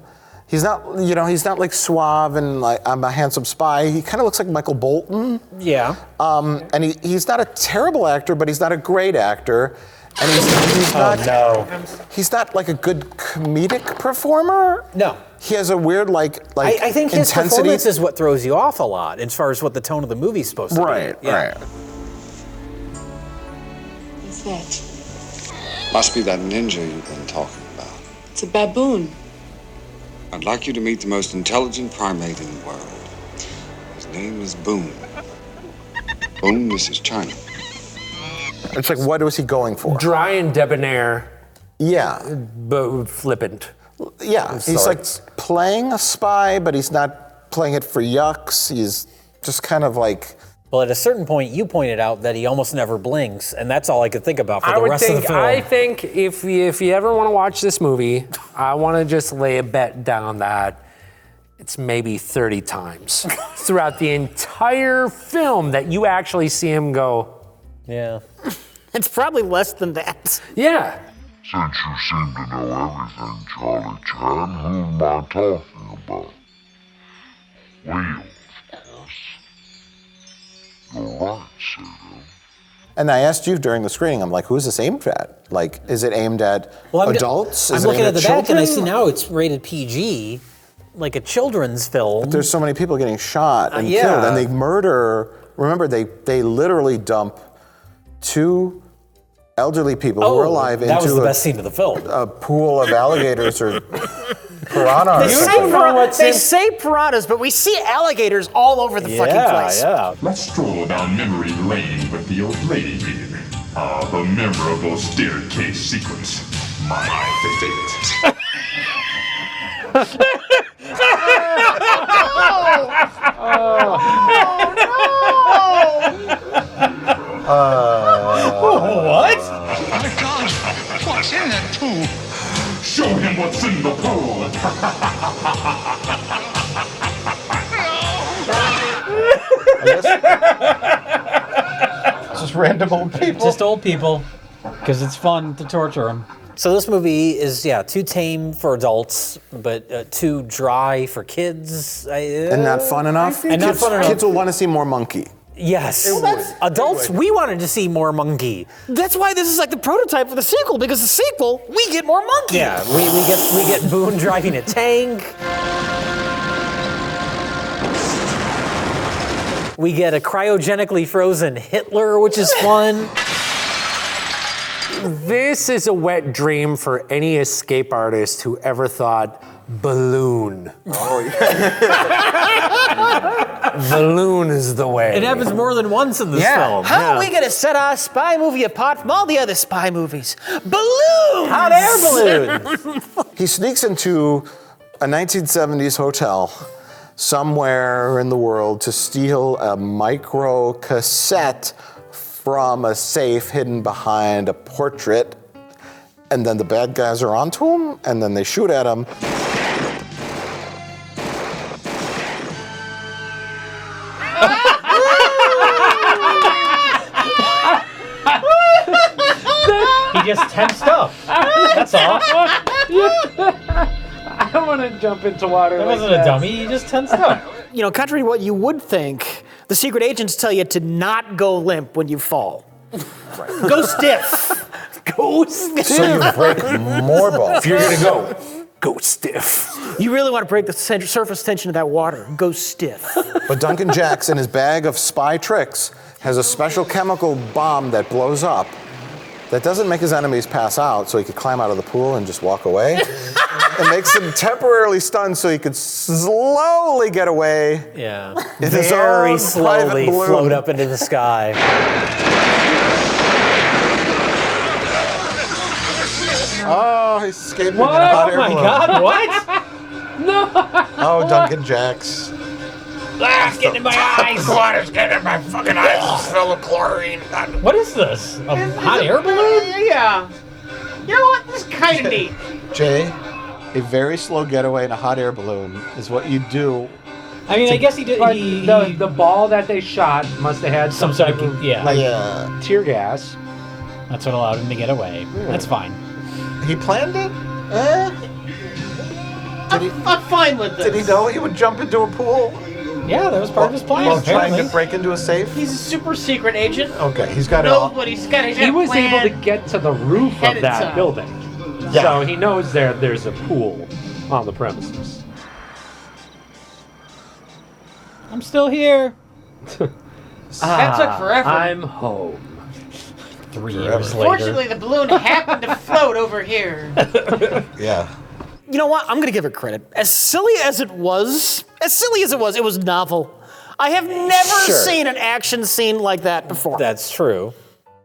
He's not, he's not like suave and like I'm a handsome spy. He kind of looks like Michael Bolton. Yeah. And he's not a terrible actor, but he's not a great actor. And he's not. Oh no. He's not like a good comedic performer. No. He has a weird like I think his intensity. performance is what throws you off a lot, as far as what the tone of the movie's supposed to be. Right. What's that? Must be that ninja you've been talking about. It's a baboon. I'd like you to meet the most intelligent primate in the world. His name is Boone. Boone, this is China. It's like, what was he going for? Dry and debonair. Yeah. But flippant. Yeah, he's like playing a spy, but he's not playing it for yucks. He's just kind of like... Well, at a certain point, you pointed out that he almost never blinks, and that's all I could think about for the rest of the film. I think if you ever want to watch this movie, I want to just lay a bet down that it's maybe 30 times throughout the entire film that you actually see him go. Yeah. It's probably less than that. Yeah. Since you seem to know everything, Charlie Chan, who am I talking about? Well, of course. You're right, Sato. And I asked you during the screening, I'm like, who's this aimed at? Like, is it aimed at adults? I'm looking at the back and I see now it's rated PG, like a children's film. But there's so many people getting shot and killed, and they murder. Remember, they literally dump 2 elderly people who were alive that was into the best scene of the film. A pool of alligators or piranhas. They say piranhas, but we see alligators all over the fucking place. Yeah. Let's stroll down memory lane with the old lady here. The memorable staircase sequence. My fate. What? My God, what's in that pool? Show him what's in the pool. Just random old people. Just old people, because it's fun to torture them. So this movie is, too tame for adults, but too dry for kids. And not fun enough? And not fun enough. Kids will want to see more monkey. Yes. Adults, we wanted to see more monkey. That's why this is like the prototype for the sequel, because the sequel, we get more monkey. Yeah, we get Boone driving a tank. We get a cryogenically frozen Hitler, which is fun. This is a wet dream for any escape artist who ever thought balloon. Oh, yeah. Balloon is the way. It happens more than once in this film. How are we going to set our spy movie apart from all the other spy movies? Balloons! Hot air balloons! He sneaks into a 1970s hotel somewhere in the world to steal a micro cassette from a safe hidden behind a portrait. And then the bad guys are onto him, and then they shoot at him. He just tensed up. That's all. I don't want to jump into water. That like wasn't a dummy. He just tensed up. You know, contrary to what you would think, the secret agents tell you to not go limp when you fall. Go stiff. Go stiff. So you break more bones. If you're going to go stiff. You really want to break the surface tension of that water. Go stiff. But Duncan Jacks, in his bag of spy tricks, has a special chemical bomb that blows up that doesn't make his enemies pass out, so he could climb out of the pool and just walk away. It makes him temporarily stunned so he could slowly get away. Yeah. In his Very own slowly private balloon. float up into the sky. Oh, he's escaping in a hot air balloon. God, what? No. Oh, Duncan Jacks. Ah, it's getting in my eyes. The water's getting in my fucking eyes. It's full of chlorine. What is this? A hot air balloon? Yeah. You know what? This is kind of neat. Jay, a very slow getaway in a hot air balloon is what you do. I mean, I guess he did. But the ball that they shot must have had some sort type of, of yeah. tear gas. That's what allowed him to get away. Yeah. That's fine. He planned it? I'm fine with this. Did he know he would jump into a pool? Yeah, that was part of his plan. While trying apparently. to break into a safe? He's a super secret agent. Okay, he's got it all. Nobody's got his He was able to get to the roof Ahead of of that time. building. Yeah. So he knows there's a pool on the premises. I'm still here. That took forever. I'm home. 3 years later. Fortunately, the balloon happened to float over here. Yeah. You know what? I'm going to give it credit. As silly as it was, it was novel. I have never seen an action scene like that before. That's true.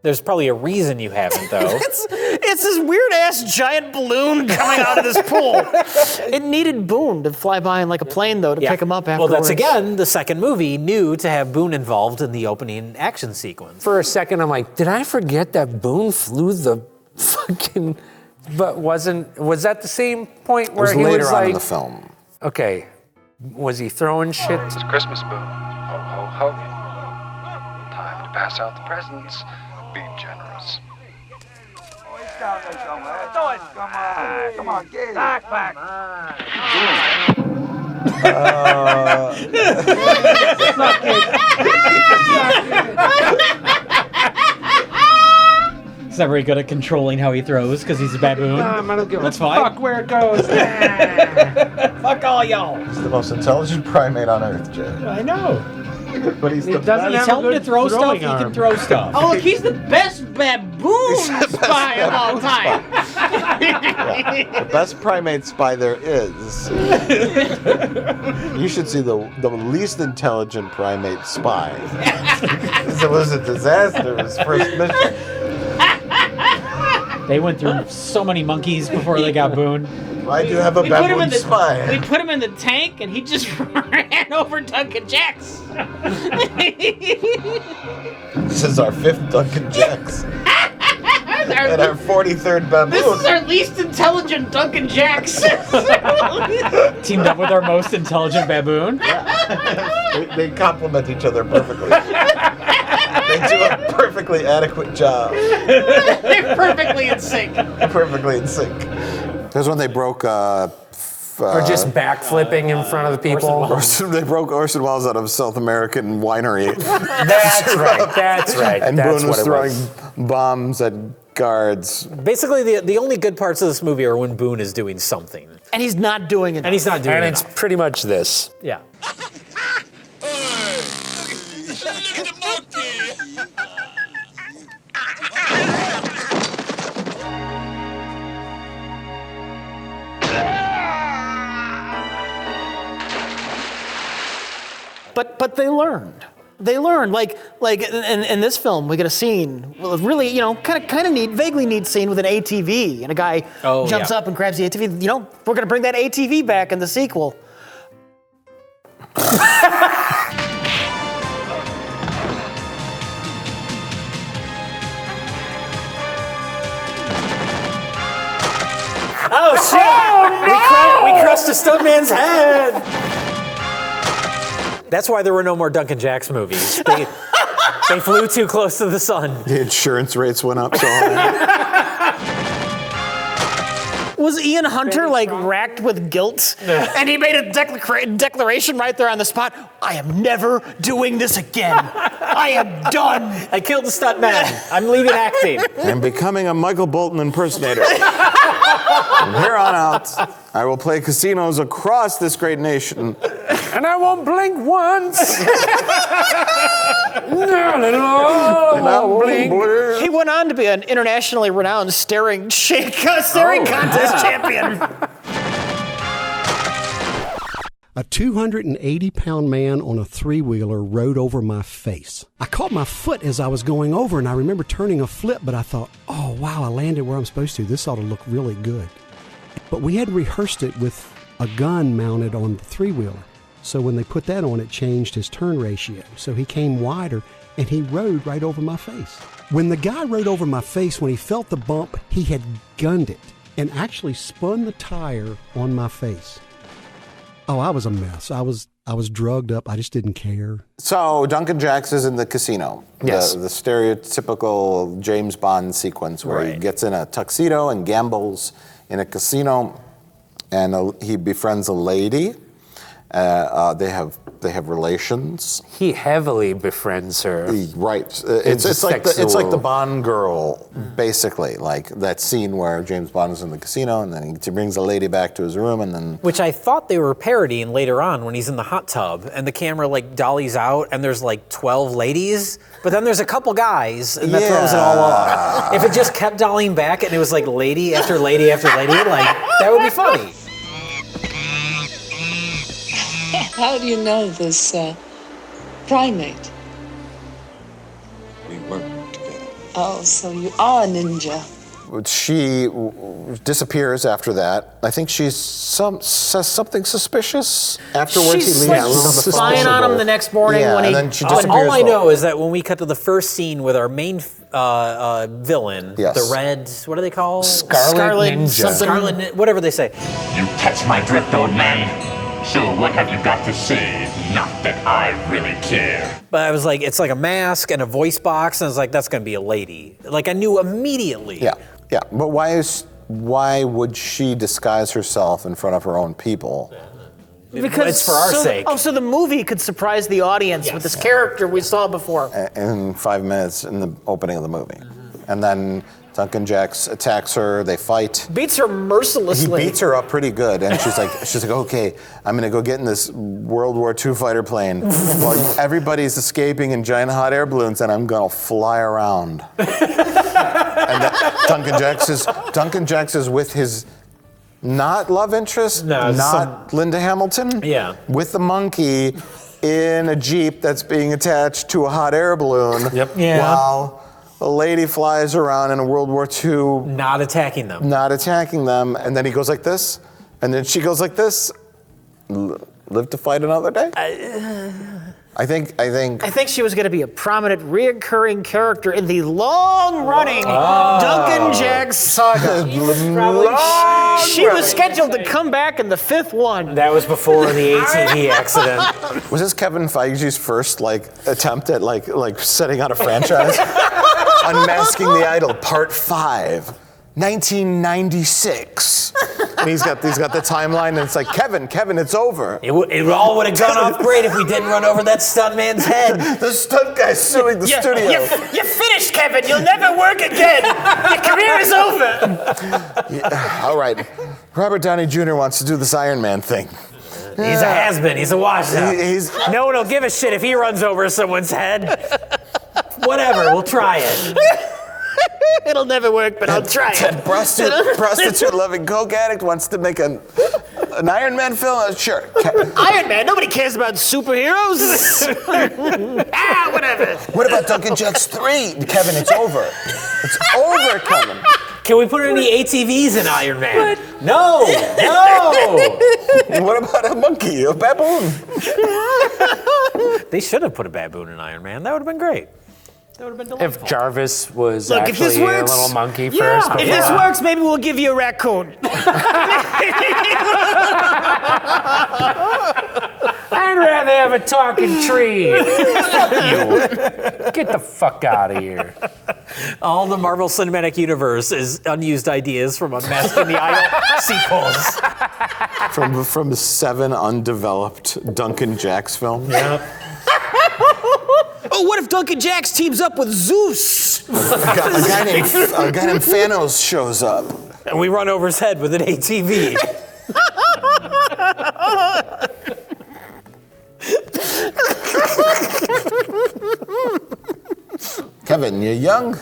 There's probably a reason you haven't, though. It's this weird-ass giant balloon coming out of this pool. It needed Boone to fly by in like a plane, though, to pick him up afterwards. Well, that's, again, the second movie knew to have Boone involved in the opening action sequence. For a second, I'm like, did I forget that Boone flew the fucking... But was that the same point where he later was on like... in the film. Okay. Was he throwing shit? It's Christmas, Boone. Ho, ho, ho. Time to pass out the presents. Be generous. Come on, get it. Back. He's not very good at controlling how he throws because he's a baboon. I don't give That's a fine. fuck where it goes. Fuck all y'all. He's the most intelligent primate on Earth, Jay. I know. But he's the He doesn't best. have Tell a him to good throw stuff, throwing he can arm. throw stuff. Oh, look, he's the best baboon spy of all time. Yeah, the best primate spy there is. You should see the least intelligent primate spy. It was a disaster, his first mission. They went through so many monkeys before they got Boone. Why do you have a baboon spy? We put him in the tank, and he just ran over Duncan Jacks. This is our 5th Duncan Jacks. And our 43rd baboon. This is our least intelligent Duncan Jacks. Teamed up with our most intelligent baboon. They complement each other perfectly. They do a perfectly adequate job. They're perfectly in sync. Perfectly in sync. There's when they broke. Or just backflipping in front of the people. They broke Orson Welles out of South American winery. That's right. That's right. And That's Boone was what it throwing was. bombs at guards. Basically, the only good parts of this movie are when Boone is doing something. And he's not doing it. And he's not doing And it. it's pretty much this. Yeah. But they learned. They learned. Like in this film, we get a scene, really, kind of neat, vaguely neat scene with an ATV, and a guy jumps up and grabs the ATV. We're gonna bring that ATV back in the sequel. Oh shit! Oh, We crushed a stuntman's head. That's why there were no more Duncan Jacks movies. They flew too close to the sun. The insurance rates went up so high. Was Ian Hunter racked with guilt? And he made a declaration right there on the spot. I am never doing this again. I am done. I killed the stuntman. I'm leaving acting. I'm becoming a Michael Bolton impersonator. From here on out, I will play casinos across this great nation. And I won't blink once. He went on to be an internationally renowned staring contest champion. A 280-pound man on a three-wheeler rode over my face. I caught my foot as I was going over, and I remember turning a flip, but I thought, oh, wow, I landed where I'm supposed to. This ought to look really good. But we had rehearsed it with a gun mounted on the three-wheeler. So when they put that on, it changed his turn ratio. So he came wider, and he rode right over my face. When the guy rode over my face, when he felt the bump, he had gunned it and actually spun the tire on my face. Oh, I was a mess. I was drugged up. I just didn't care. So Duncan Jacks is in the casino. Yes. The stereotypical James Bond sequence where he gets in a tuxedo and gambles in a casino, and he befriends a lady. They have relations. He heavily befriends her. Right. It's like the Bond girl, basically. Like that scene where James Bond is in the casino and then he brings the lady back to his room and then. Which I thought they were parodying later on when he's in the hot tub and the camera dollies out and there's 12 ladies, but then there's a couple guys and that throws it all off. If it just kept dollying back and it was lady after lady after lady, that would be funny. How do you know this primate? We work together. Oh, so you are a ninja. She disappears after that. I think she says something suspicious. Afterwards, She's he leaves. spying on him the next morning when he. And then she disappears. All I know is that when we cut to the first scene with our main villain, the Red, what are they called? Scarlet Ninja. Scarlet, whatever they say. You catch my drift, old man? So what have you got to say? Not that I really care. But I was it's a mask and a voice box, and I was that's gonna be a lady. I knew immediately. Yeah. But why would she disguise herself in front of her own people? Because it's for our sake. So the movie could surprise the audience with this character we saw before. In 5 minutes in the opening of the movie. And then Duncan Jacks attacks her, they fight. Beats her mercilessly. He beats her up pretty good, and she's like, okay, I'm gonna go get in this World War II fighter plane while everybody's escaping in giant hot air balloons, and I'm gonna fly around. And Duncan Jacks is with his not love interest, not Linda Hamilton, with the monkey in a Jeep that's being attached to a hot air balloon. Yep. Yeah. A lady flies around in a World War II. Not attacking them. Not attacking them. And then he goes like this. And then she goes like this. Live to fight another day? I think she was going to be a prominent, reoccurring character in the long-running Duncan Jacks saga. She was scheduled to come back in the 5th one. That was before the ATV accident. Was this Kevin Feige's first attempt at setting out a franchise? Unmasking the Idol, Part 5, 1996. And he's got the timeline, and it's like, Kevin, it's over. It all would have gone off great if we didn't run over that stuntman's head. The stunt guy's suing the studio. You're finished, Kevin. You'll never work again. Your career is over. Yeah, all right. Robert Downey Jr. wants to do this Iron Man thing. He's a has-been. He's a washout. No one will give a shit if he runs over someone's head. Whatever, we'll try it. It'll never work, but I'll try it. Prostitute-loving coke addict wants to make an Iron Man film? Sure. Iron Man? Nobody cares about superheroes. Whatever. What about Duncan Jacks 3? Kevin, it's over. It's over, Kevin. Can we put any ATVs in Iron Man? What? No. What about a monkey, a baboon? They should have put a baboon in Iron Man. That would have been great. That would have been delightful. If Jarvis was actually a little monkey first. If this works, maybe we'll give you a raccoon. I'd rather have a talking tree. Fuck you. Get the fuck out of here. All the Marvel Cinematic Universe is unused ideas from Unmasking the Idol sequels. From 7 undeveloped Duncan Jacks films. Yep. Oh, what if Duncan Jacks teams up with Zeus? A guy named Thanos shows up. And we run over his head with an ATV. Kevin, you're young,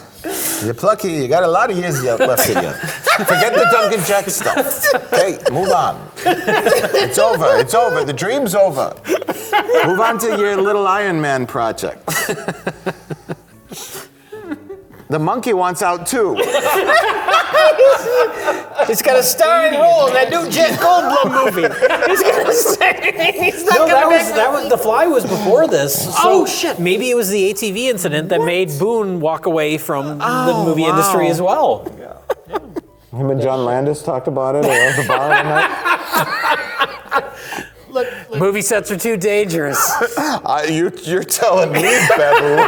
you're plucky, you got a lot of years left in you. Forget the Duncan Jack stuff. Okay, move on. It's over, the dream's over. Move on to your little Iron Man project. The monkey wants out too. He's got a starring role in that new Jeff Goldblum movie. He's gonna say he's not that was The Fly was before this. So shit! Maybe it was the ATV incident that made Boone walk away from the movie industry as well. Yeah. Him and John Landis talked about it at the bar one night. Look. Movie sets are too dangerous. You're telling me, baboon.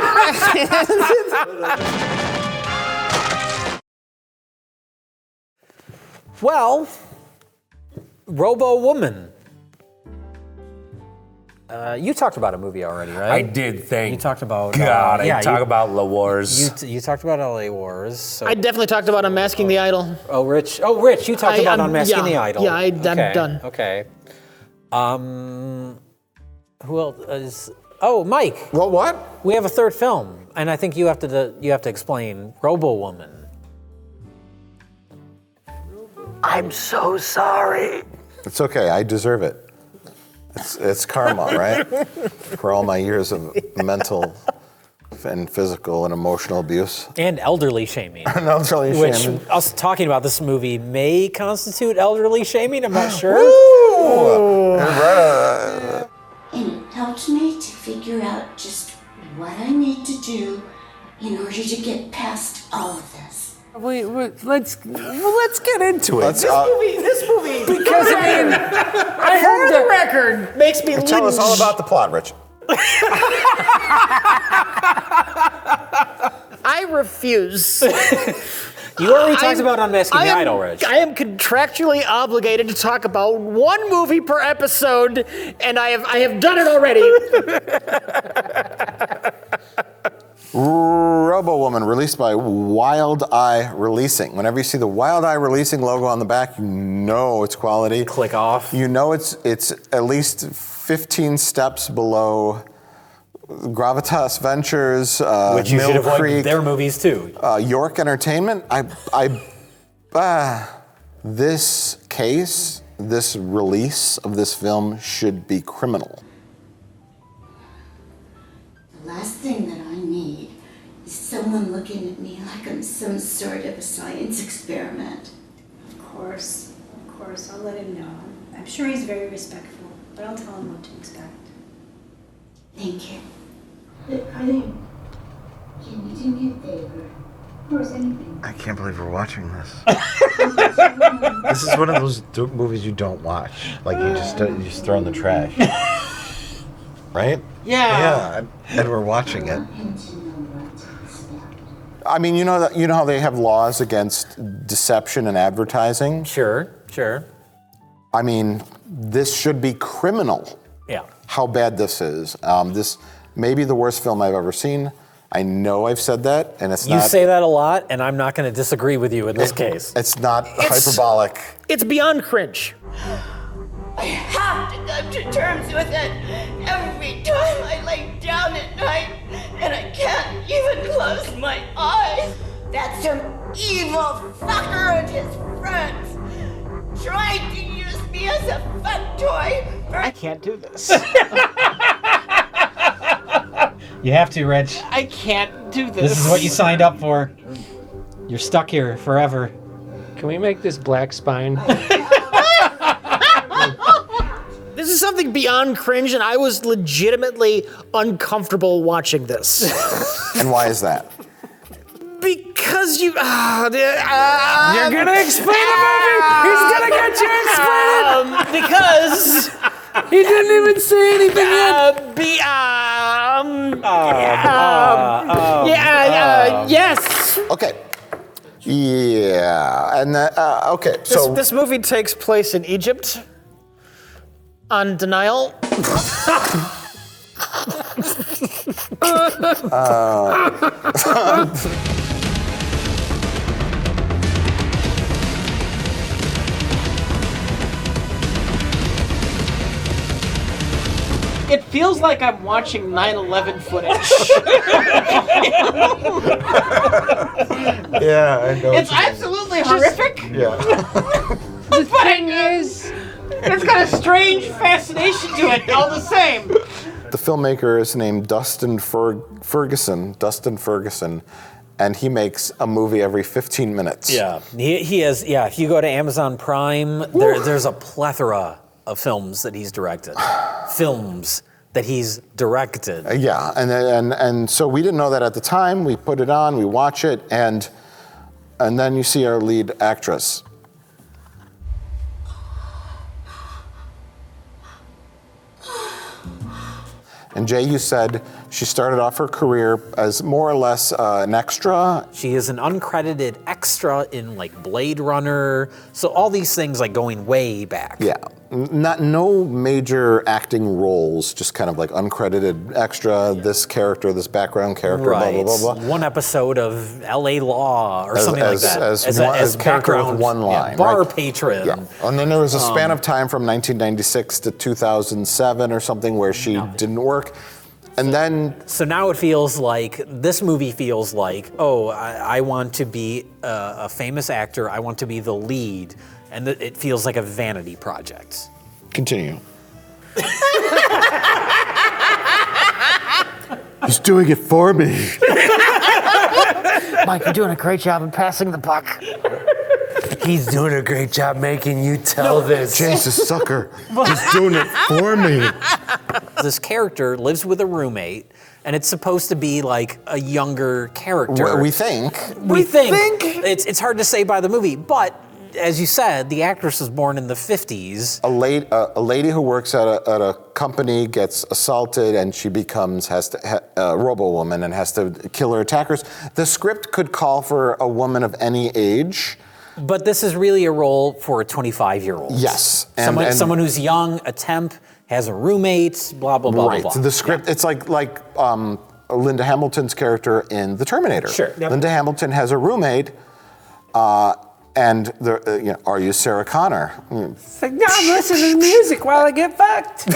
Well, Robo Woman. You talked about a movie already, right? I did think. You talked about. God, I talk about La Wars. You talked about LA Wars. So. I definitely talked about Unmasking the Idol. Oh, Rich, you talked about Unmasking the Idol. Yeah, I'm done. Okay. Who else is? Oh, Mike. Well, what? We have a third film, and I think you have to explain Robo Woman. I'm so sorry. It's okay. I deserve it. It's karma, right? For all my years of mental and physical and emotional abuse. And elderly shaming. And elderly shaming. Which us talking about this movie may constitute elderly shaming. I'm not sure. And it helped me to figure out just what I need to do in order to get past all of this. Let's get into it. This movie. Because I heard the record makes me. Tell us all about the plot, Rich. I refuse. You already talked about Unmasking the Idol, Rich. I am contractually obligated to talk about one movie per episode, and I have done it already. Robo Woman, released by Wild Eye Releasing. Whenever you see the Wild Eye Releasing logo on the back, you know it's quality. Click off. You know it's at least 15 steps below Gravitas Ventures, which you Mill should avoid Creek, their movies too. York Entertainment. This release of this film should be criminal. The last thing that I need is someone problem looking at me like I'm some sort of a science experiment? Of course. I'll let him know. I'm sure he's very respectful, but I'll tell him what to expect. Thank you. Eileen, can you do me a favor? Of course, anything. I can't believe we're watching this. This is one of those movies you don't watch. Like you just throw in the trash. Right? Yeah. And we're watching it. I mean, you know how they have laws against deception in advertising? Sure. I mean, this should be criminal. Yeah. How bad this is. This may be the worst film I've ever seen. I know I've said that, and it's not. You say that a lot, and I'm not going to disagree with you in this case. It's not hyperbolic. It's beyond cringe. I have to come to terms with it every time I lay down at night, and I can't even close my eyes. That's some evil fucker and his friends trying to use me as a fun toy. I can't do this. You have to, Reg. I can't do this. This is what you signed up for. You're stuck here forever. Can we make this black spine? This is something beyond cringe, and I was legitimately uncomfortable watching this. And why is that? Because you... You're gonna explain the movie! He's gonna get you explain it! Because... He didn't even say anything yet! Yes! Okay. Yeah, and okay, so... This movie takes place in Egypt. On denial. It feels like I'm watching 9/11 footage. Yeah, I know. It's absolutely horrific. Yeah. The thing is, it's got a strange fascination to it all the same. The filmmaker is named Dustin Ferguson, and he makes a movie every 15 minutes. Yeah, he has. Yeah, if you go to Amazon Prime, there's a plethora of films that he's directed. Yeah, and so we didn't know that at the time. We put it on, we watch it, and then you see our lead actress. And Jay, you said she started off her career as more or less an extra. She is an uncredited extra in like Blade Runner. So all these things like going way back. Yeah, no major acting roles, just kind of like uncredited extra, this character, this background character, Right. blah, blah, blah, blah. One episode of L.A. Law or something like that. As character with background, one line. bar right? patron. Yeah. And then there was a span of time from 1996 to 2007 or something where she didn't work. And then... So now it feels like, this movie feels like, oh, I want to be a famous actor, I want to be the lead, and it feels like a vanity project. Continue. He's doing it for me. Mike, you're doing a great job of passing the buck. He's doing a great job making you tell this. Chase a sucker. He's doing it for me. This character lives with a roommate, and it's supposed to be like a younger character. We think. We think. It's hard to say by the movie, but as you said, the actress was born in the 50s. A lady who works at a company gets assaulted, and she becomes a Robo Woman and has to kill her attackers. The script could call for a woman of any age. But this is really a role for a 25-year-old. Yes. Someone who's young, a temp, has a roommate, blah, blah, blah, right. blah, blah. The script, it's like Linda Hamilton's character in The Terminator. Sure. Yep. Linda Hamilton has a roommate, And are you Sarah Connor? It's like, no, I'm listening to music while I get fucked.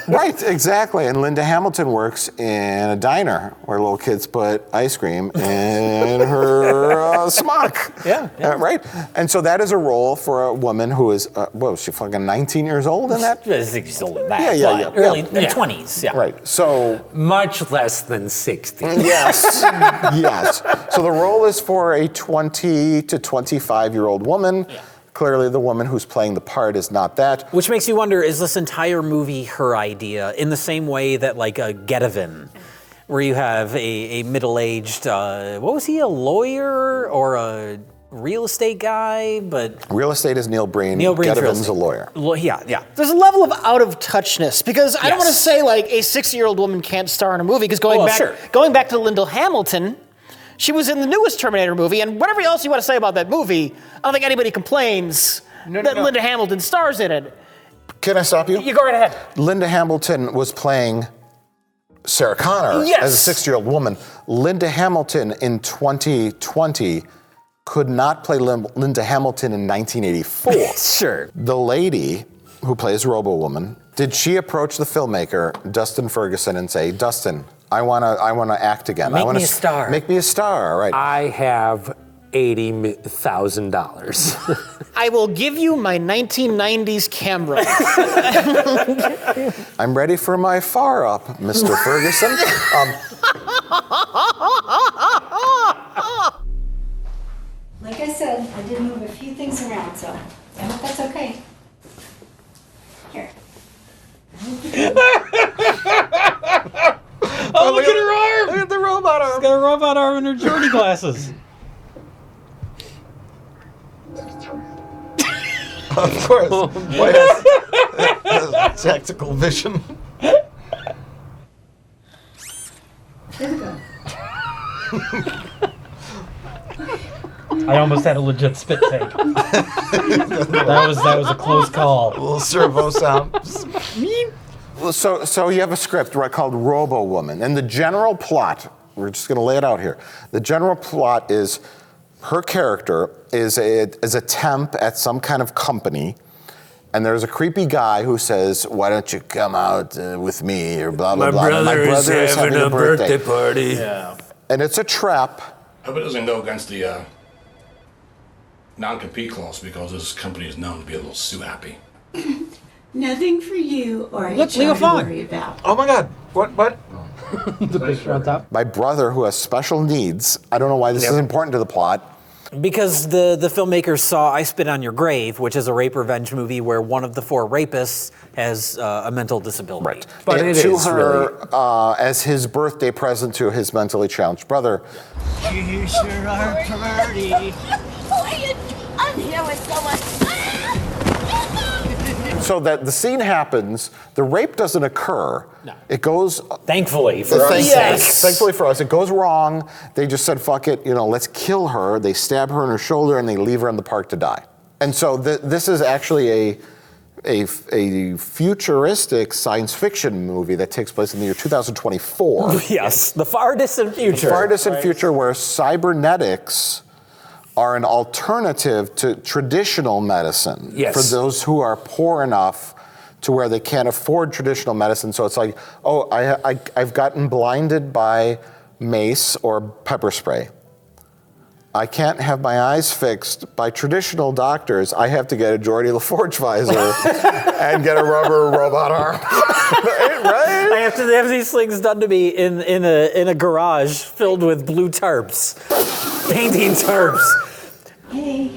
Right, exactly. And Linda Hamilton works in a diner where little kids put ice cream in her smock. Yeah. Right? And so that is a role for a woman who is, what was she, fucking 19 years old in that? I think she's older than that. Yeah. Early 20s, yeah. Right, so. Much less than 60. Yes, yes. So the role is for a 20 to 25-year-old woman. Yeah. Clearly the woman who's playing the part is not that. Which makes you wonder, is this entire movie her idea? In the same way that like a Getavin, where you have a middle-aged, what was he, a lawyer or a real estate guy? But real estate is Neil Breen. Getavin's a lawyer. Yeah. There's a level of out of touchness because I don't want to say like a 60-year-old woman can't star in a movie because going back to Linda Hamilton, she was in the newest Terminator movie, and whatever else you want to say about that movie, I don't think anybody complains that Linda Hamilton stars in it. Can I stop you? You go right ahead. Linda Hamilton was playing Sarah Connor as a 60-year-old woman. Linda Hamilton in 2020 could not play Linda Hamilton in 1984. Sure. The lady who plays Robo Woman, did she approach the filmmaker, Dustin Ferguson, and say, Dustin, I wanna act again. Make me a star. Make me a star, right? I have $80,000. I will give you my 1990s camera. I'm ready for my far up, Mr. Ferguson. Like I said, I did move a few things around, so I hope that's okay. Here. Oh, look at her arm! Look at the robot arm. She's got a robot arm and her journey glasses. Of course. Boy, has tactical vision. I almost had a legit spit take. that was a close call. A little servo sound. So you have a script, right, called Robo Woman, and the general plot, we're just going to lay it out here. The general plot is her character is a temp at some kind of company, and there's a creepy guy who says, why don't you come out with me, or blah, blah, blah. My brother is having a birthday party. Yeah. And it's a trap. I hope it doesn't go against the non-compete clause because this company is known to be a little sue-happy. Nothing for you or Look, HR Leo to Fong. worry about. Oh my God! What? The picture on top. My brother, who has special needs. I don't know why this is important to the plot. Because the filmmakers saw I Spit on Your Grave, which is a rape revenge movie where one of the 4 rapists has a mental disability. Right. But and it to is her, as his birthday present to his mentally challenged brother. You sure are pretty. What are you doing here with so much? So that the scene happens, the rape doesn't occur. No. It goes. Thankfully for us. Yes. Thankfully for us, it goes wrong. They just said, "Fuck it, let's kill her." They stab her in her shoulder and they leave her in the park to die. And so this is actually a futuristic science fiction movie that takes place in the year 2024. Yes, the far distant future. The far distant future where cybernetics are an alternative to traditional medicine. Yes. For those who are poor enough to where they can't afford traditional medicine. So it's like, oh, I've gotten blinded by mace or pepper spray. I can't have my eyes fixed by traditional doctors. I have to get a Geordie LaForge visor and get a rubber robot arm. Right? I have to have these things done to me in a garage filled with blue tarps. Painting tarps. Hey.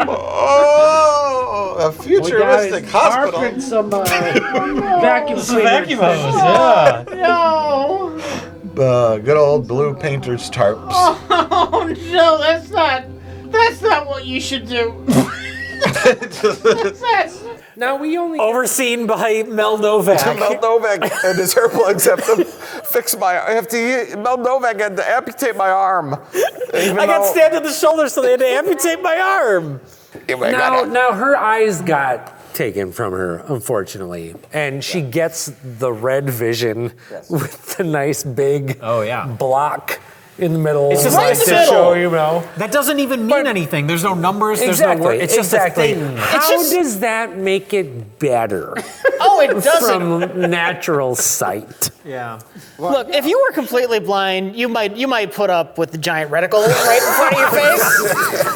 Oh, a futuristic hospital. And some vacuum Some vacuum hose, yeah. No. The good old blue painter's tarps. Oh no, that's not what you should do. Now we only Overseen by Mel Novak. Mel Novak and his hair plugs have to fix Mel Novak had to amputate my arm. I got stabbed in the shoulder, so they had to amputate my arm. Now her eyes got taken from her, unfortunately. And she gets the red vision with the nice big block in the middle. It's just like right in the to middle. show, you know. That doesn't even mean anything. There's no numbers. There's Exactly. no word. It's just a thing. How does that make it better? Oh, it doesn't. From natural sight. Yeah. Look, if you were completely blind, you might put up with the giant reticle right in front of your face.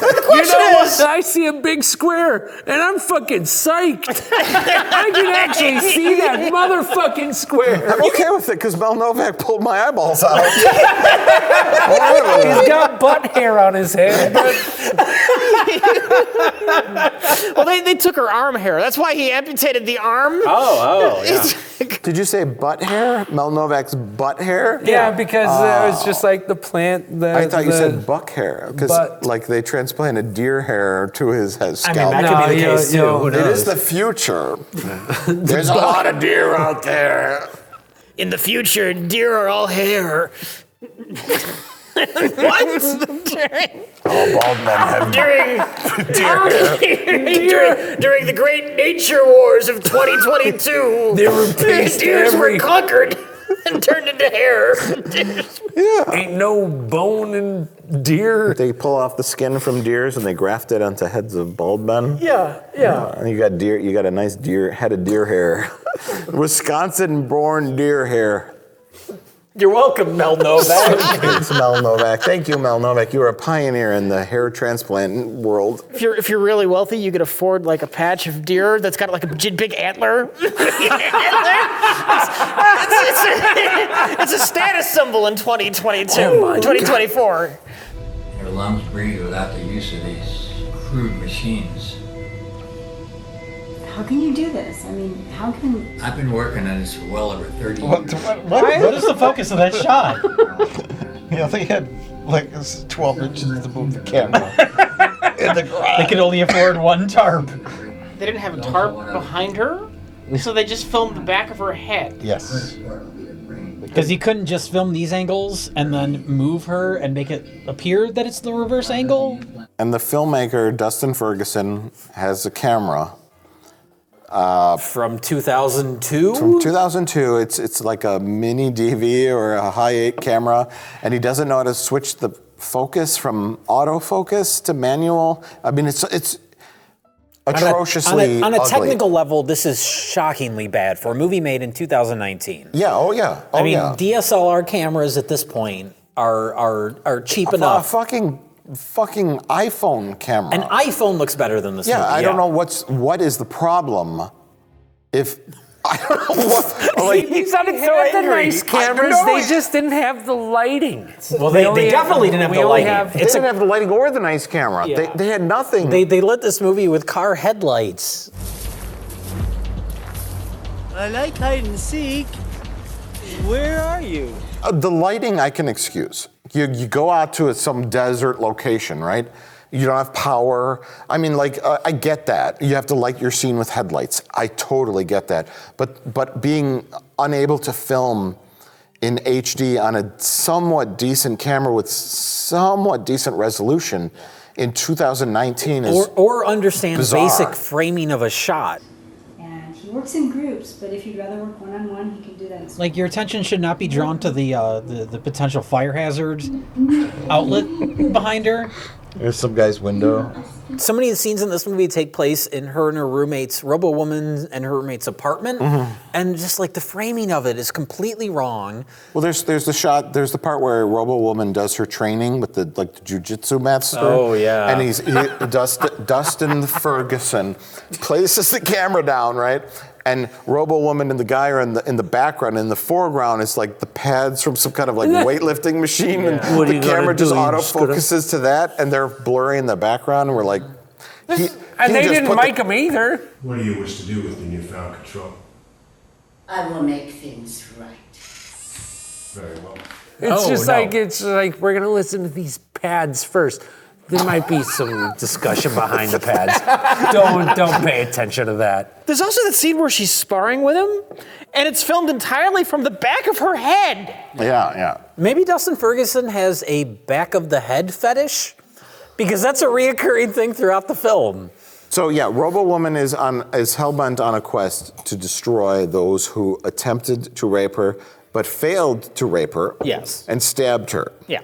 But the You question know is, what? I see a big square, and I'm fucking psyched. I can actually see that motherfucking square. I'm okay with it because Mel Novak pulled my eyeballs out. He's got butt hair on his head. But well, they took her arm hair. That's why he amputated the arm. Oh, yeah. Did you say butt hair? Mel Novak's butt hair? yeah, because it was just like the plant. I thought you said buck hair because, like, they transplanted deer hair to his scalp. that could be the case too. Who It is knows? the future. There's a lot of deer out there. In the future, deer are all hair. What? All bald men have during the great nature wars of 2022, They replaced deers were every- conquered and turned into hair. Ain't no bone in deer. They pull off the skin from deers and they graft it onto heads of bald men. Yeah. And you got deer. You got a nice head of deer hair. Wisconsin-born deer hair. You're welcome, Mel Novak. Thanks, Mel Novak. Thank you, Mel Novak. You were a pioneer in the hair transplant world. If you're really wealthy, you could afford like a patch of deer that's got like a big antler. It's a status symbol in 2022, 2024. Your lungs breathe without the use of these crude machines. How can you do this? I mean, how can... I've been working on this for well over 30 years. What is the focus of that shot? Yeah, they had like 12 inches to move the camera in the garage. They could only afford one tarp. They didn't have a tarp behind her, so they just filmed the back of her head. Yes. Because he couldn't just film these angles and then move her and make it appear that it's the reverse angle. And the filmmaker, Dustin Ferguson, has a camera. From 2002? From 2002, it's like a mini DV or a high 8 camera, and he doesn't know how to switch the focus from autofocus to manual. I mean, it's atrociously on a ugly. technical level, this is shockingly bad for a movie made in 2019. Yeah, oh yeah. I mean, DSLR cameras at this point are cheap enough. A fucking iPhone camera. An iPhone looks better than this movie. I don't know what is the problem. If I don't know what. Like, He's on it so the nice cameras. They just didn't have the lighting. Well, they definitely didn't have the lighting. They didn't have the lighting or the nice camera. Yeah. They had nothing. They lit this movie with car headlights. I like hide and seek. Where are you? The lighting I can excuse. You go out to some desert location, right? You don't have power. I mean, like, I get that. You have to light your scene with headlights. I totally get that. But being unable to film in HD on a somewhat decent camera with somewhat decent resolution in 2019 is or understand bizarre. basic framing of a shot. And he works in groups, but if you'd rather work one-on-one, he can do that as well. Like, your attention should not be drawn to the potential fire hazard outlet behind her. There's some guy's window. So many of the scenes in this movie take place in her and her roommate's, Robo Woman and her roommate's apartment, and just like the framing of it is completely wrong. Well, there's the part where Robo Woman does her training with the jujitsu master. Oh, yeah. And Dustin Ferguson places the camera down, right? And Robo Woman and the guy are in the background. In the foreground is like the pads from some kind of like weightlifting machine, and the camera just autofocuses to that, and they're blurry in the background. And we're like, and they didn't mic them either. What do you wish to do with the newfound control? I will make things right. Very well. It's like we're gonna listen to these pads first. There might be some discussion behind the pads. Don't pay attention to that. There's also the scene where she's sparring with him, and it's filmed entirely from the back of her head. Yeah. Maybe Dustin Ferguson has a back of the head fetish, because that's a reoccurring thing throughout the film. So yeah, Robo Woman is hellbent on a quest to destroy those who attempted to rape her, but failed to rape her. Yes. And stabbed her. Yeah.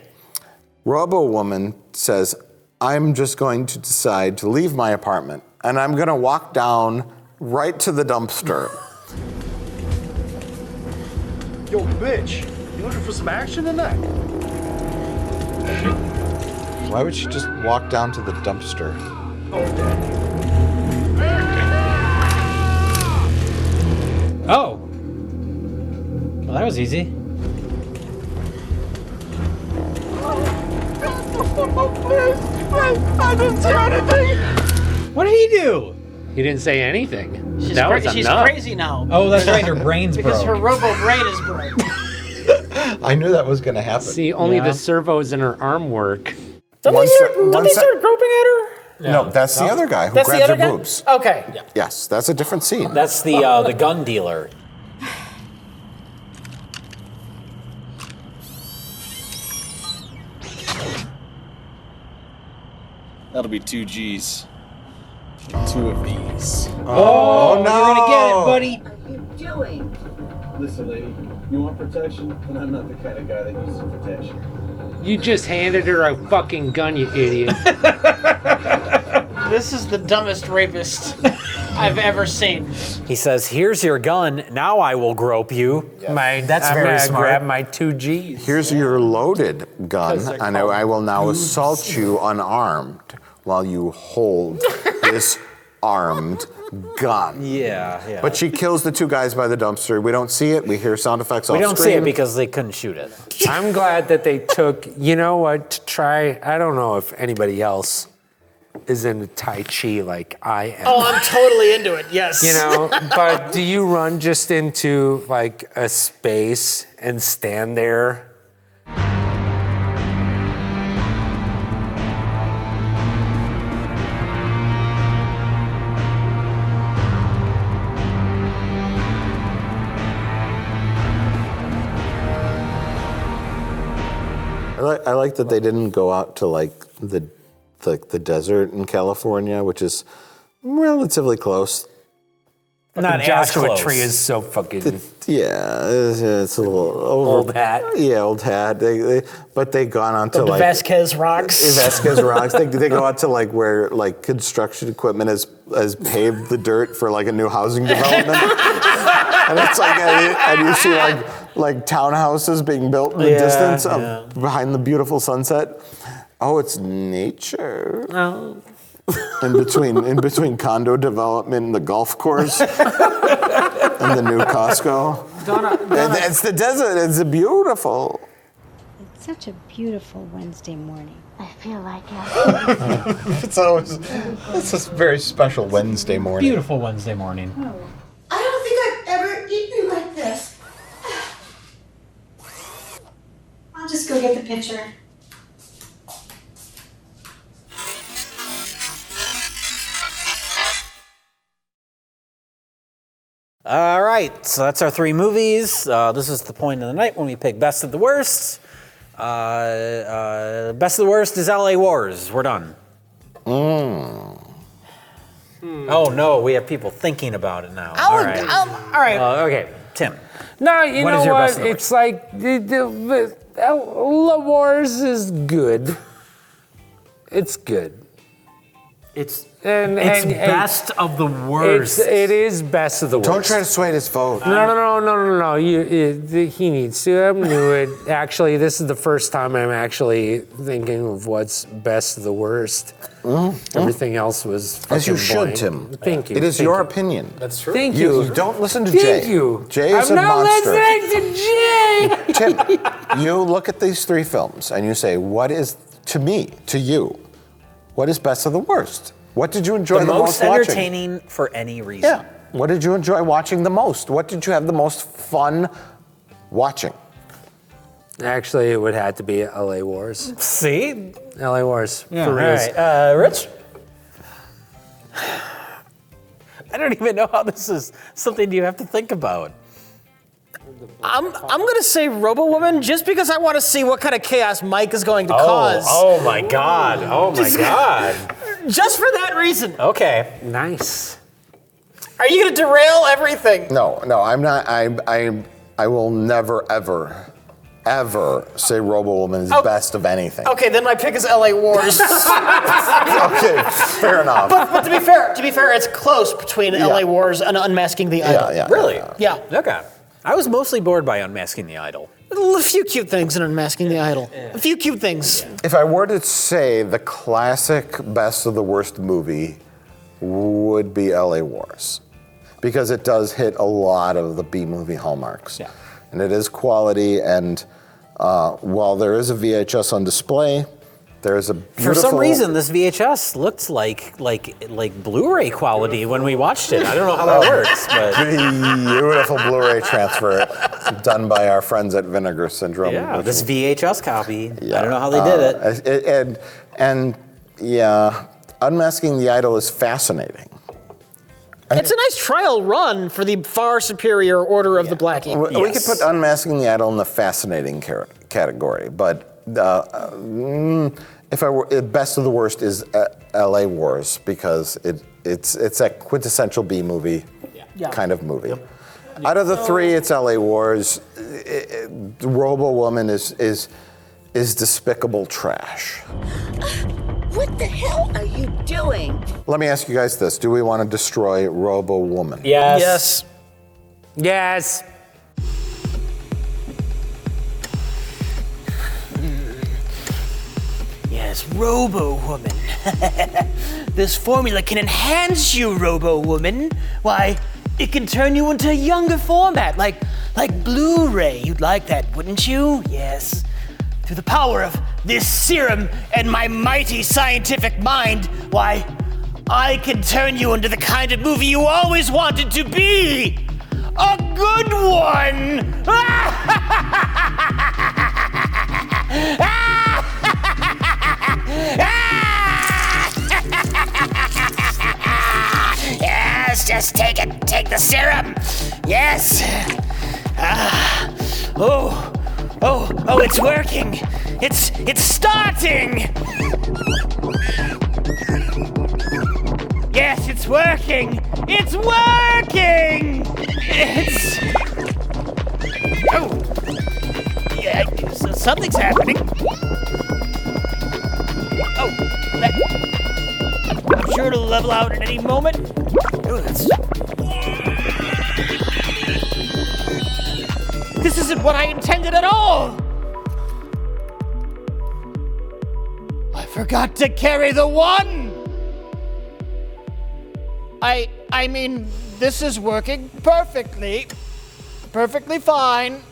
Robo Woman says, I'm just going to decide to leave my apartment, and I'm going to walk down right to the dumpster. Yo, bitch, you looking for some action tonight? Why would she just walk down to the dumpster? Oh. Well, that was easy. I didn't say anything. What did he do? He didn't say anything. She's, That was she's enough. crazy now. Oh, that's right. Her brain's because broke. her robo brain is broke. I knew that was going to happen. See, only the servos in her arm work. Don't they start groping at her? No, that's the other guy who That's the grabs her other guy? boobs. Okay. Yes, that's a different scene. That's the gun dealer. That'll be 2 G's. 2 of these. Oh, no. You're gonna get it, buddy. What are you doing? Listen, lady, you want protection, and I'm not the kind of guy that uses protection. You just handed her a fucking gun, you idiot. This is the dumbest rapist I've ever seen. He says, "Here's your gun. Now I will grope you." That's I'm very gonna smart. grab my 2 G's. Here's your loaded gun, and I will now assault you unarmed while you hold this armed gun. Yeah. But she kills the 2 guys by the dumpster. We don't see it. We hear sound effects off We don't see screen. it because they couldn't shoot it. I'm glad that they took, you know what, to try, I don't know if anybody else is into Tai Chi like I am. Oh, I'm totally into it, yes. You know, but do you run just into like a space and stand there? I like that they didn't go out to like the desert in California, which is relatively close. Not the as Joshua close. tree is so fucking Yeah, it's a little over. Old hat. Yeah, old hat. But they gone on to The like Vasquez rocks. Vasquez rocks. They go out to like where like construction equipment has paved the dirt for like a new housing development, and it's like and you see like townhouses being built in the distance behind the beautiful sunset. Oh, it's nature. Oh. In between condo development and the golf course and the new Costco. Donna. It's the desert. It's beautiful. It's such a beautiful Wednesday morning. I feel like It's a very special Wednesday morning. Beautiful Wednesday morning. I don't think I've ever eaten like this. I'll just go get the pitcher. All right, so that's our 3 movies. This is the point of the night when we pick best of the worst. Best of the worst is LA Wars. We're done. Oh no, we have people thinking about it now. All right. Okay, Tim. No, you What know is your what? best of the It's like the La Wars is good. It's good. It's and best of the worst. It is best of the worst. Don't try to sway his vote. No. He needs to. I'm new at. Actually, this is the first time I'm actually thinking of what's best of the worst. Everything else was As you fucking should, blank. Tim. Thank you. It is Thank your you. opinion. That's true. Thank you. Don't listen to Thank Jay. you. Jay is I'm a not monster. listening to Jay. Tim, you look at these 3 films and you say, what is, to you, what is best of the worst? What did you enjoy the most watching? entertaining for any reason. Yeah. What did you enjoy watching the most? What did you have the most fun watching? Actually, it would have to be LA Wars. See? LA Wars. Yeah, for all real. right. Rich? I don't even know how this is something you have to think about. I'm gonna say Robo Woman just because I want to see what kind of chaos Mike is going to cause. Oh my God. Oh my God. Just for that reason. Okay. Nice. Are you going to derail everything? No, I'm not. I will never, ever say Robo Woman is best of anything. Okay, then my pick is LA Wars. Okay, fair enough. But to be fair, it's close between LA Wars and Unmasking the Idol. Yeah. Really? Yeah. Okay. I was mostly bored by Unmasking the Idol. A few cute things in Unmasking the Idol. A few cute things. If I were to say the classic best of the worst movie would be LA Wars, because it does hit a lot of the B-movie hallmarks. Yeah. And it is quality, and while there is a VHS on display, there's a beautiful... For some reason, this VHS looked like Blu-ray quality when we watched it. I don't know how that works, but... Beautiful Blu-ray transfer done by our friends at Vinegar Syndrome. Yeah, this VHS copy. I don't know how they did it. And Unmasking the Idol is fascinating. It's a nice trial run for the far superior Order of the Black Eagle. We could put Unmasking the Idol in the fascinating category, but if I were, best of the worst is LA Wars, because it's that quintessential B movie kind of movie. Yep. Out of the three, it's LA Wars. Robo Woman is despicable trash. What the hell are you doing? Let me ask you guys this. Do we want to destroy Robo Woman? Yes. Yes. Yes, Robo Woman. This formula can enhance you, Robo Woman. Why, it can turn you into a younger format, like Blu-ray. You'd like that, wouldn't you? Yes. Through the power of this serum and my mighty scientific mind, why, I can turn you into the kind of movie you always wanted to be. A good one! Yes, just take it. Take the serum. Yes. Oh, it's working. It's starting. Yes, it's working. It's working. Yeah, something's happening. I'm sure it'll level out at any moment. This isn't what I intended at all! I forgot to carry the one! I mean, this is working perfectly. Perfectly fine.